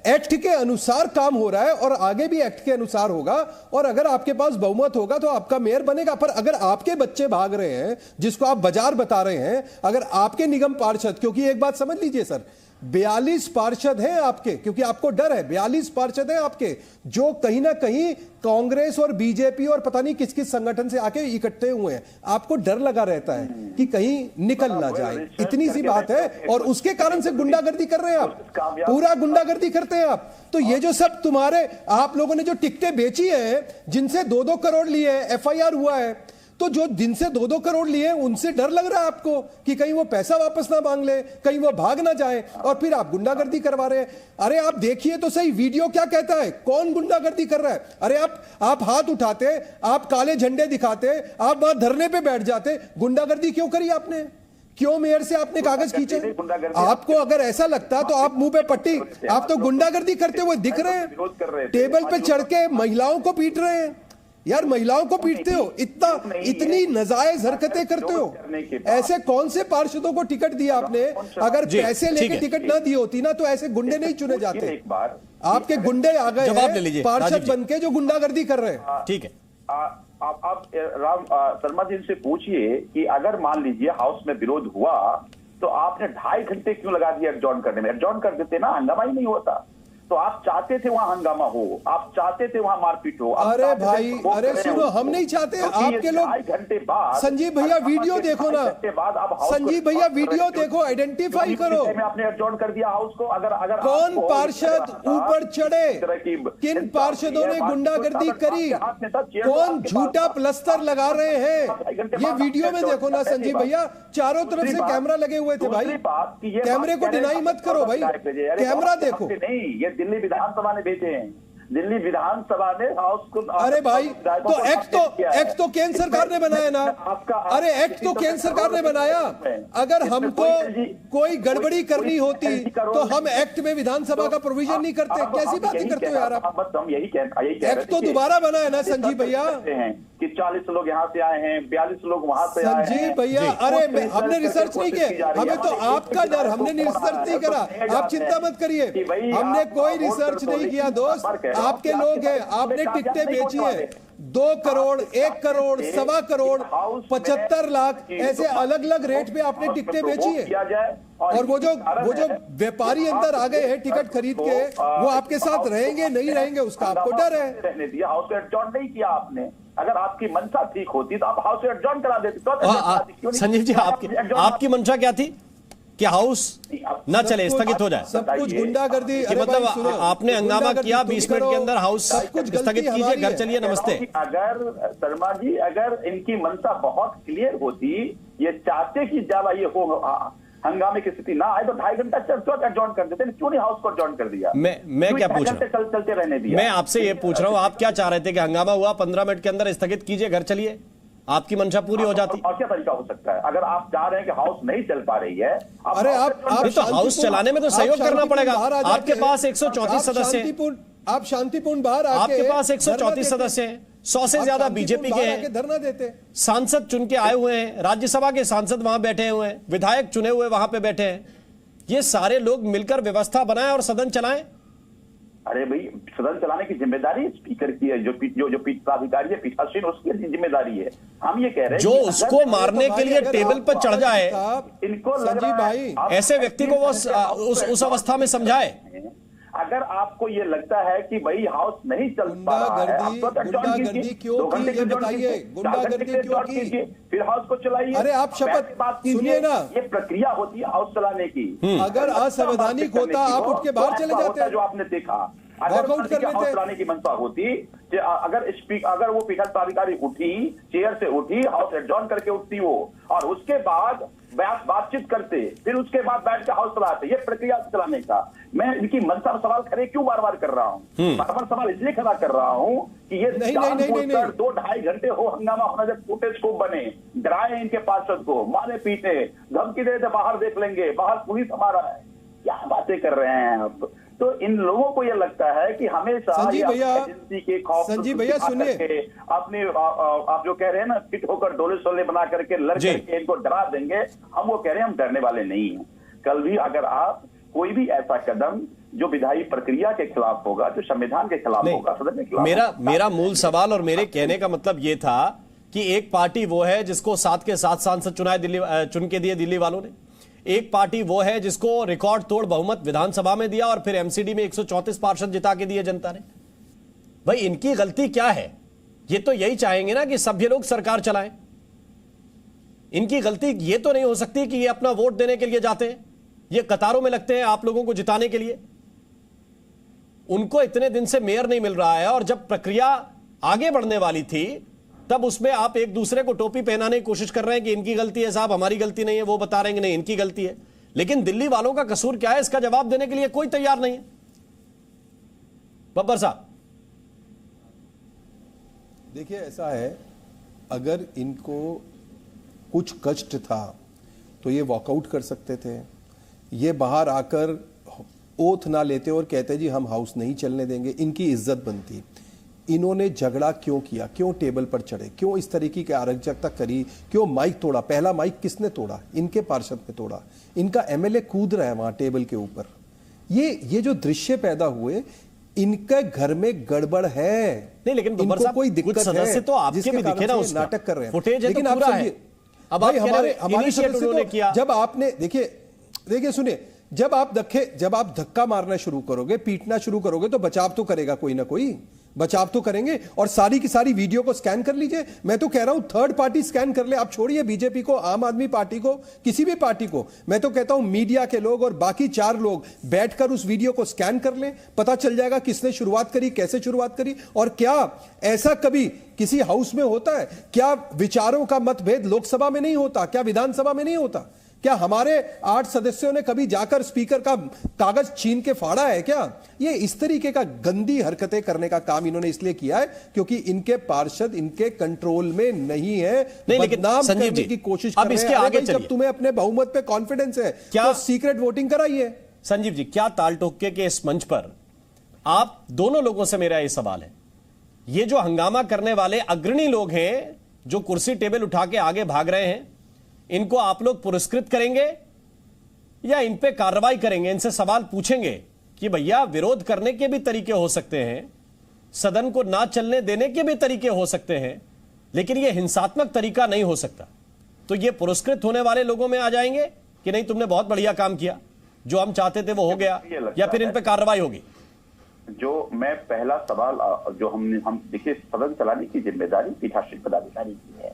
एक्ट के अनुसार काम हो रहा है और आगे भी एक्ट के अनुसार होगा, और अगर आपके पास बहुमत होगा तो आपका मेयर बनेगा। पर अगर आपके बच्चे भाग रहे हैं, जिसको आप बाजार बता रहे हैं, अगर आपके निगम पार्षद, क्योंकि एक बात समझ लीजिए सर, 42 पार्षद हैं आपके, क्योंकि आपको डर है, 42 पार्षद हैं आपके जो कहीं ना कहीं कांग्रेस और बीजेपी और पता नहीं किस किस संगठन से आके इकट्ठे हुए हैं। आपको डर लगा रहता है कि कहीं निकल ना जाए, इतनी सी बात है, और उसके कारण से गुंडागर्दी कर रहे हैं आप, पूरा गुंडागर्दी करते हैं आप। तो ये जो सब तुम्हारे आप लोगों ने जो टिकटें बेची है, जिनसे 2-2 करोड़ लिए, FIR हुआ है, तो जो दिन से 2-2 करोड़ लिए उनसे डर लग रहा है आपको कि कहीं वो पैसा वापस ना मांग ले, कहीं वो भाग ना जाए, और फिर आप गुंडागर्दी करवा रहे हैं। अरे आप देखिए तो सही, वीडियो क्या कहता है, कौन गुंडागर्दी कर रहा है। अरे आप हाथ उठाते, आप काले झंडे दिखाते, आप वहां धरने पे बैठ जाते, गुंडागर्दी क्यों करी आपने? क्यों मेयर से आपने कागज खींचे? आपको अगर ऐसा लगता तो आप मुंह पे पट्टी, आप तो गुंडागर्दी करते हुए दिख रहे हैं, टेबल पे चढ़ के महिलाओं को पीट रहे हैं। यार महिलाओं को पीटते हो, इतनी नाजायज हरकतें करते हो। ऐसे कौन से पार्षदों को टिकट दिया आपने? अगर पैसे लेके टिकट ना दी होती ना तो ऐसे गुंडे नहीं चुने जाते। आपके गुंडे आ गए हैं पार्षद बन के जो गुंडागर्दी कर रहे हैं। ठीक है, आप राम शर्मा जी से पूछिए कि अगर मान लीजिए हाउस में विरोध हुआ तो आपने 2.5 घंटे क्यों लगा दिया एडजॉर्न करने में? एडजॉर्न कर देते ना, हंगामा ही नहीं होता। तो आप चाहते थे वहां हंगामा हो, आप चाहते थे वहां मारपीट हो। अरे भाई, अरे सुनो, हम नहीं चाहते। आपके लोग 2.5 घंटे बाद, संजीव भैया वीडियो देखो ना, संजीव भैया वीडियो देखो, आइडेंटिफाई करो। आपने एडजॉर्न कर दिया हाउस को। अगर कौन पार्षद ऊपर चढ़े, किन पार्षदों ने गुंडागर्दी करी, कौन झूठा प्लस्तर लगा रहे हैं, ये वीडियो में देखो ना संजीव भैया। चारों तरफ से कैमरा लगे हुए थे भाई, कैमरे को डिनाई मत करो भाई, कैमरा देखो। नहीं, दिल्ली विधानसभा ने भेजे हैं, दिल्ली विधानसभा ने हाउस को। अरे भाई, तो एक्ट तो केंद्र सरकार ने बनाया ना। अरे एक्ट तो केंद्र सरकार ने बनाया। अगर हमको कोई गड़बड़ी करनी होती तो हम एक्ट में विधानसभा का प्रोविजन नहीं करते। कैसी बातें करते हो यार आप? एक्ट तो दोबारा बना है ना संजीव भैया, कि 40 लोग यहाँ से आए हैं, 42 लोग वहां से आए हैं। संजीव भैया, अरे हमने रिसर्च नहीं किया, हमें तो आपका डर, हमने रिसर्च नहीं करा, आप चिंता मत करिए, हमने कोई रिसर्च नहीं किया दोस्त। आपके लोग हैं, आपने टिकटें बेची है 2 करोड़, 1 करोड़, 1.25 करोड़, 75 लाख, ऐसे अलग अलग रेट पे आपने टिकटें बेची है। और वो जो व्यापारी अंदर आ गए हैं टिकट खरीद के, वो आपके साथ रहेंगे नहीं रहेंगे उसका आपको डर है। रहने दिया, हाउस को एडजॉर्न नहीं किया आपने। अगर आपकी मंशा ठीक होती तो आप हाउस को एडजॉर्न करा देते। संजीव जी, आपकी मंशा क्या थी? कि हाउस न चले, स्थगित हो जाए? सब कुछ गुंडागर्दी, कि मतलब आपने हंगामा किया, 20 मिनट के अंदर हाउस स्थगित कीजिए, घर चलिए, नमस्ते। अगर शर्मा जी, अगर इनकी मंशा बहुत क्लियर होती, ये चाहते कि ज्यादा ये हो हंगामे की स्थिति ना आए, तो 2.5 घंटा एडजॉर्न कर देते, क्यों नहीं हाउस को एडजॉर्न कर दिया? मैं क्या पूछ रहा हूँ, चलते रहने दिया? मैं आपसे ये पूछ रहा हूँ, आप क्या चाह रहे थे कि हंगामा हुआ, 15 मिनट के अंदर स्थगित कीजिए, घर चलिए, आपकी मंशा पूरी हो जाती? और क्या तरीका हो सकता है? अगर आप चाह रहे हैं कि हाउस नहीं चल पा रही है, अरे आप तो हाउस चलाने में तो सहयोग करना पड़ेगा। आपके पास 134 सदस्य हैं, आप शांतिपूर्ण बाहर आके, आपके पास 134 सदस्य हैं, 100 से ज्यादा बीजेपी के हैं, धरना देते, सांसद चुन के आए हुए हैं, राज्यसभा के सांसद वहां बैठे हुए हैं, विधायक चुने हुए वहां पे बैठे हैं, ये सारे लोग मिलकर व्यवस्था बनाएं और सदन चलाएं। अरे भाई, सदन चलाने की जिम्मेदारी स्पीकर की है, जो प्राधिकारी है, पीठासीन, उसकी जिम्मेदारी है। हम ये कह रहे हैं जो उसको मारने के लिए टेबल पर चढ़ जाए, इनको संजीव भाई, ऐसे व्यक्ति को वो उस अवस्था में समझाए। अगर आपको ये लगता है कि भाई हाउस नहीं चल पा रहा है, गुंडागर्दी क्यों की, ये बताइए, गुंडागर्दी क्यों की? फिर हाउस को चलाइए। अरे आप शपथ सुनिए ना, ये प्रक्रिया होती है हाउस चलाने की। अगर असंवैधानिक होता आप उठ के बाहर चले जाते, जो आपने देखा, अगर चलाने की मंशा होती, अगर वो पीठासीन प्राधिकारी उठी, चेयर से उठी, हाउस एडजॉर्न करके उठती वो, और उसके बाद बातचीत करते, फिर उसके बाद बैठ के हाउस चलाते, ये प्रक्रिया चलाने का। मैं इनकी मंशा पर सवाल खड़े क्यों बार बार कर रहा हूँ? बार बार सवाल इसलिए खड़ा कर रहा हूँ कि ये 2-2.5 घंटे हो हंगामा होना, जब फुटेज को बने, डराए इनके पार्षद को, मारे पीटे, धमकी दे बाहर देख लेंगे, बाहर पुलिस हमारा है, क्या बातें कर रहे हैं आप? तो इन लोगों को यह लगता है कि हमेशा एजेंसी के खौफ, संजीव भैया सुनिए, अपने आप जो कह रहे हैं ना, फिट होकर डोले सोले बना करके लड़ करके इनको डरा देंगे, हम वो कह रहे हैं हम डरने वाले नहीं हैं। कल भी अगर आप कोई भी ऐसा कदम जो विधायी प्रक्रिया के खिलाफ होगा, जो संविधान के खिलाफ होगा, सदन के खिलाफ, मेरा मूल सवाल और मेरे कहने का मतलब ये था कि एक पार्टी वो है जिसको 7 के 7 सांसद चुन के दिए दिल्ली वालों ने, एक पार्टी वो है जिसको रिकॉर्ड तोड़ बहुमत विधानसभा में दिया और फिर एमसीडी में 134 पार्षद जिता के दिए जनता ने। भाई इनकी गलती क्या है? ये तो यही चाहेंगे ना कि सभ्य लोग सरकार चलाएं। इनकी गलती ये तो नहीं हो सकती कि ये अपना वोट देने के लिए जाते हैं, ये कतारों में लगते हैं आप लोगों को जिताने के लिए। उनको इतने दिन से मेयर नहीं मिल रहा है, और जब प्रक्रिया आगे बढ़ने वाली थी तब उसमें आप एक दूसरे को टोपी पहनाने की कोशिश कर रहे हैं कि इनकी गलती है साहब, हमारी गलती नहीं है। वो बता रहे हैं नहीं इनकी गलती है, लेकिन दिल्ली वालों का कसूर क्या है इसका जवाब देने के लिए कोई तैयार नहीं है। बब्बर साहब देखिए, ऐसा है, अगर इनको कुछ कष्ट था तो ये वॉकआउट कर सकते थे, ये बाहर आकर ओथ ना लेते और कहते जी हम हाउस नहीं चलने देंगे, इनकी इज्जत बनती। इन्होंने झगड़ा क्यों किया, क्यों टेबल पर चढ़े, क्यों इस तरीके की अराजकता करी, क्यों माइक तोड़ा? पहला माइक किसने तोड़ा? इनके पार्षद ने तोड़ा। इनका एमएलए कूद रहा है वहां टेबल के ऊपर। ये जो दृश्य पैदा हुए, इनके घर में गड़बड़ है। नहीं, लेकिन इनको कोई दिक्कत है तो आपके भी दिखे ना, उसका नाटक कर रहे हैं, फुटेज लेकिन आप समझिए, अब हमारे सदस्य किया। जब आपने देखिए सुनिए, जब आप धक्का मारना शुरू करोगे, पीटना शुरू करोगे, तो बचाव तो करेगा कोई ना कोई, बचाव तो करेंगे। और सारी की सारी वीडियो को स्कैन कर लीजिए। मैं तो कह रहा हूं थर्ड पार्टी स्कैन कर ले। आप छोड़िए बीजेपी को, आम आदमी पार्टी को, किसी भी पार्टी को, मैं तो कहता हूं मीडिया के लोग और बाकी 4 लोग बैठकर उस वीडियो को स्कैन कर लें, पता चल जाएगा किसने शुरुआत करी, कैसे शुरुआत करी, और क्या ऐसा कभी किसी हाउस में होता है? क्या विचारों का मतभेद लोकसभा में नहीं होता? क्या विधानसभा में नहीं होता? क्या हमारे 8 सदस्यों ने कभी जाकर स्पीकर का कागज छीन के फाड़ा है क्या? ये इस तरीके का गंदी हरकतें करने का काम इन्होंने इसलिए किया है क्योंकि इनके पार्षद इनके कंट्रोल में नहीं है, बदनाम करने की कोशिश कर रहे हैं। आगे जब तुम्हें अपने बहुमत पे कॉन्फिडेंस है, क्या तो सीक्रेट वोटिंग कराइए। संजीव जी, क्या ताल ठोके के इस मंच पर आप दोनों लोगों से मेरा यह सवाल है, ये जो हंगामा करने वाले अग्रणी लोग हैं, जो कुर्सी टेबल उठा के आगे भाग रहे हैं, इनको आप लोग पुरस्कृत करेंगे या इन पे कार्रवाई करेंगे? इनसे सवाल पूछेंगे कि भैया विरोध करने के भी तरीके हो सकते हैं, सदन को ना चलने देने के भी तरीके हो सकते हैं, लेकिन यह हिंसात्मक तरीका नहीं हो सकता। तो ये पुरस्कृत होने वाले लोगों में आ जाएंगे कि नहीं तुमने बहुत बढ़िया काम किया, जो हम चाहते थे वो हो गया, या फिर इन पे कार्रवाई होगी? जो मैं पहला सवाल जो हम देखिए, सदन चलाने की जिम्मेदारी पीठासीन पदाधिकारी की है।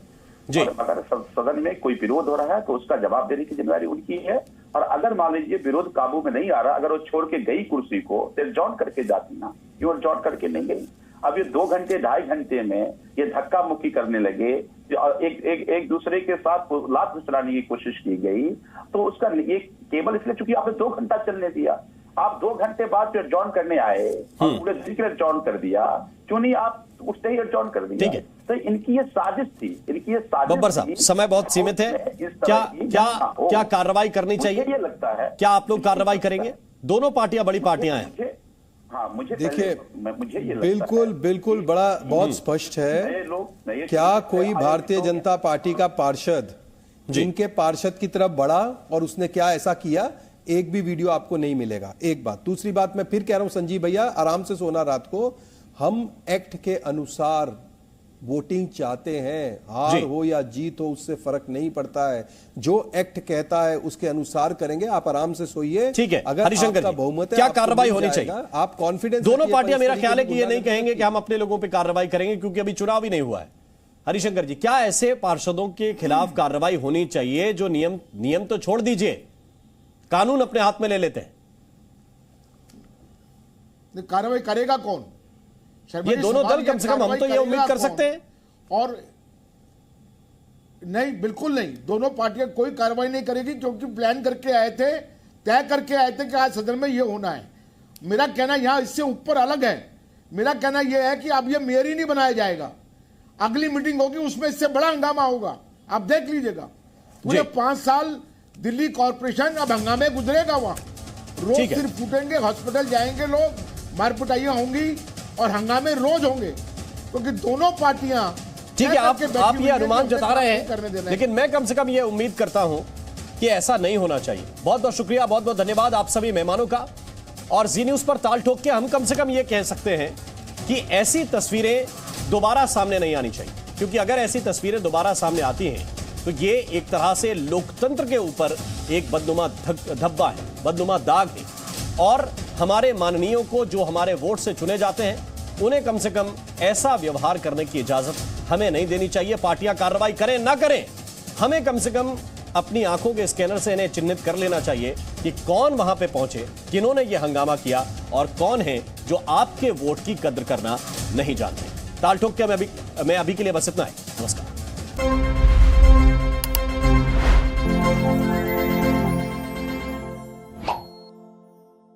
और अगर सदन में कोई विरोध हो रहा है तो उसका जवाब देने की जिम्मेदारी उनकी है, और अगर मान लीजिए विरोध काबू में नहीं आ रहा, अगर वो छोड़ के गई कुर्सी को तो एडजॉर्न करके जाती ना, क्यों एडजॉर्न करके नहीं गई? अब ये 2 घंटे 2.5 घंटे में ये धक्का मुक्की करने लगे, एक दूसरे के साथ लात चलाने की कोशिश की गई, तो उसका ये केवल इसलिए चूंकि आपने 2 घंटा चलने दिया, आप 2 घंटे बाद जो एडजॉर्न करने आए और पूरे दिन के लिए एडजॉर्न कर दिया, क्यों नहीं आप उठते ही एडजॉर्न कर दिया? ठीक है, तो इनकी ये साजिश थी, इनकी ये साजिश। बब्बर साहब, समय बहुत सीमित है, क्या कार्रवाई करनी चाहिए? ये लगता है क्या आप लोग कार्रवाई करेंगे? दोनों पार्टियां बड़ी पार्टियां हैं। हाँ, मुझे देखिए, मुझे ये बिल्कुल बड़ा बहुत स्पष्ट है, क्या कोई भारतीय जनता पार्टी का पार्षद जिनके पार्षद की तरफ बढ़ा और उसने क्या ऐसा किया, एक भी वीडियो आपको नहीं मिलेगा। एक बात। दूसरी बात, मैं फिर कह रहा हूं संजीव भैया, आराम से सोना रात को। हम एक्ट के अनुसार वोटिंग चाहते हैं, हार हो या जीत हो उससे फर्क नहीं पड़ता है, जो एक्ट कहता है उसके अनुसार करेंगे। आप आराम से सोइए। ठीक है, अगर हरिशंकर आपका जी, बहुमत है, क्या कार्रवाई होनी चाहिए? आप कॉन्फिडेंस, दोनों पार्टियां, मेरा ख्याल है कि ये नहीं कहेंगे कि हम अपने लोगों पर कार्रवाई करेंगे, क्योंकि अभी चुनाव ही नहीं हुआ है। हरिशंकर जी, क्या ऐसे पार्षदों के खिलाफ कार्रवाई होनी चाहिए जो नियम तो छोड़ दीजिए, कानून अपने हाथ में ले लेते हैं? कार्रवाई करेगा कौन? ये दोनों दल, कम से कम हम तो ये उम्मीद कर सकते हैं। और नहीं, बिल्कुल नहीं, दोनों पार्टियां कोई कार्रवाई नहीं करेगी, क्योंकि प्लान करके आए थे, तय करके आए थे कि आज सदन में ये होना है। मेरा कहना यहां इससे ऊपर अलग है। मेरा कहना यह है कि अब ये मेयर ही नहीं बनाया जाएगा, अगली मीटिंग होगी उसमें इससे बड़ा हंगामा होगा, आप देख लीजिएगा। पूरे 5 साल दिल्ली कॉर्पोरेशन अब हंगामे गुजरेगा, वहां रोज सिर फूटेंगे, हॉस्पिटल जाएंगे लोग, मारपिटाइयां होंगी और हंगामे रोज होंगे, क्योंकि दोनों पार्टियां। ठीक है, आप ये अनुमान जता रहे हैं, लेकिन मैं कम से कम ये उम्मीद करता हूं कि ऐसा नहीं होना चाहिए। बहुत बहुत शुक्रिया, बहुत बहुत धन्यवाद आप सभी मेहमानों का। और जी न्यूज पर ताल ठोक के हम कम से कम ये कह सकते हैं कि ऐसी तस्वीरें दोबारा सामने नहीं आनी चाहिए, क्योंकि अगर ऐसी तस्वीरें दोबारा सामने आती हैं तो ये एक तरह से लोकतंत्र के ऊपर एक बदनुमा धब्बा है, बदनुमा दाग है। और हमारे माननीयों को, जो हमारे वोट से चुने जाते हैं, उन्हें कम से कम ऐसा व्यवहार करने की इजाजत हमें नहीं देनी चाहिए। पार्टियां कार्रवाई करें ना करें, हमें कम से कम अपनी आंखों के स्कैनर से इन्हें चिन्हित कर लेना चाहिए कि कौन वहां पे पहुंचे, किन्होंने ये हंगामा किया और कौन है जो आपके वोट की कद्र करना नहीं जानते। ताल ठोक के मैं अभी के लिए बस इतना है। नमस्कार।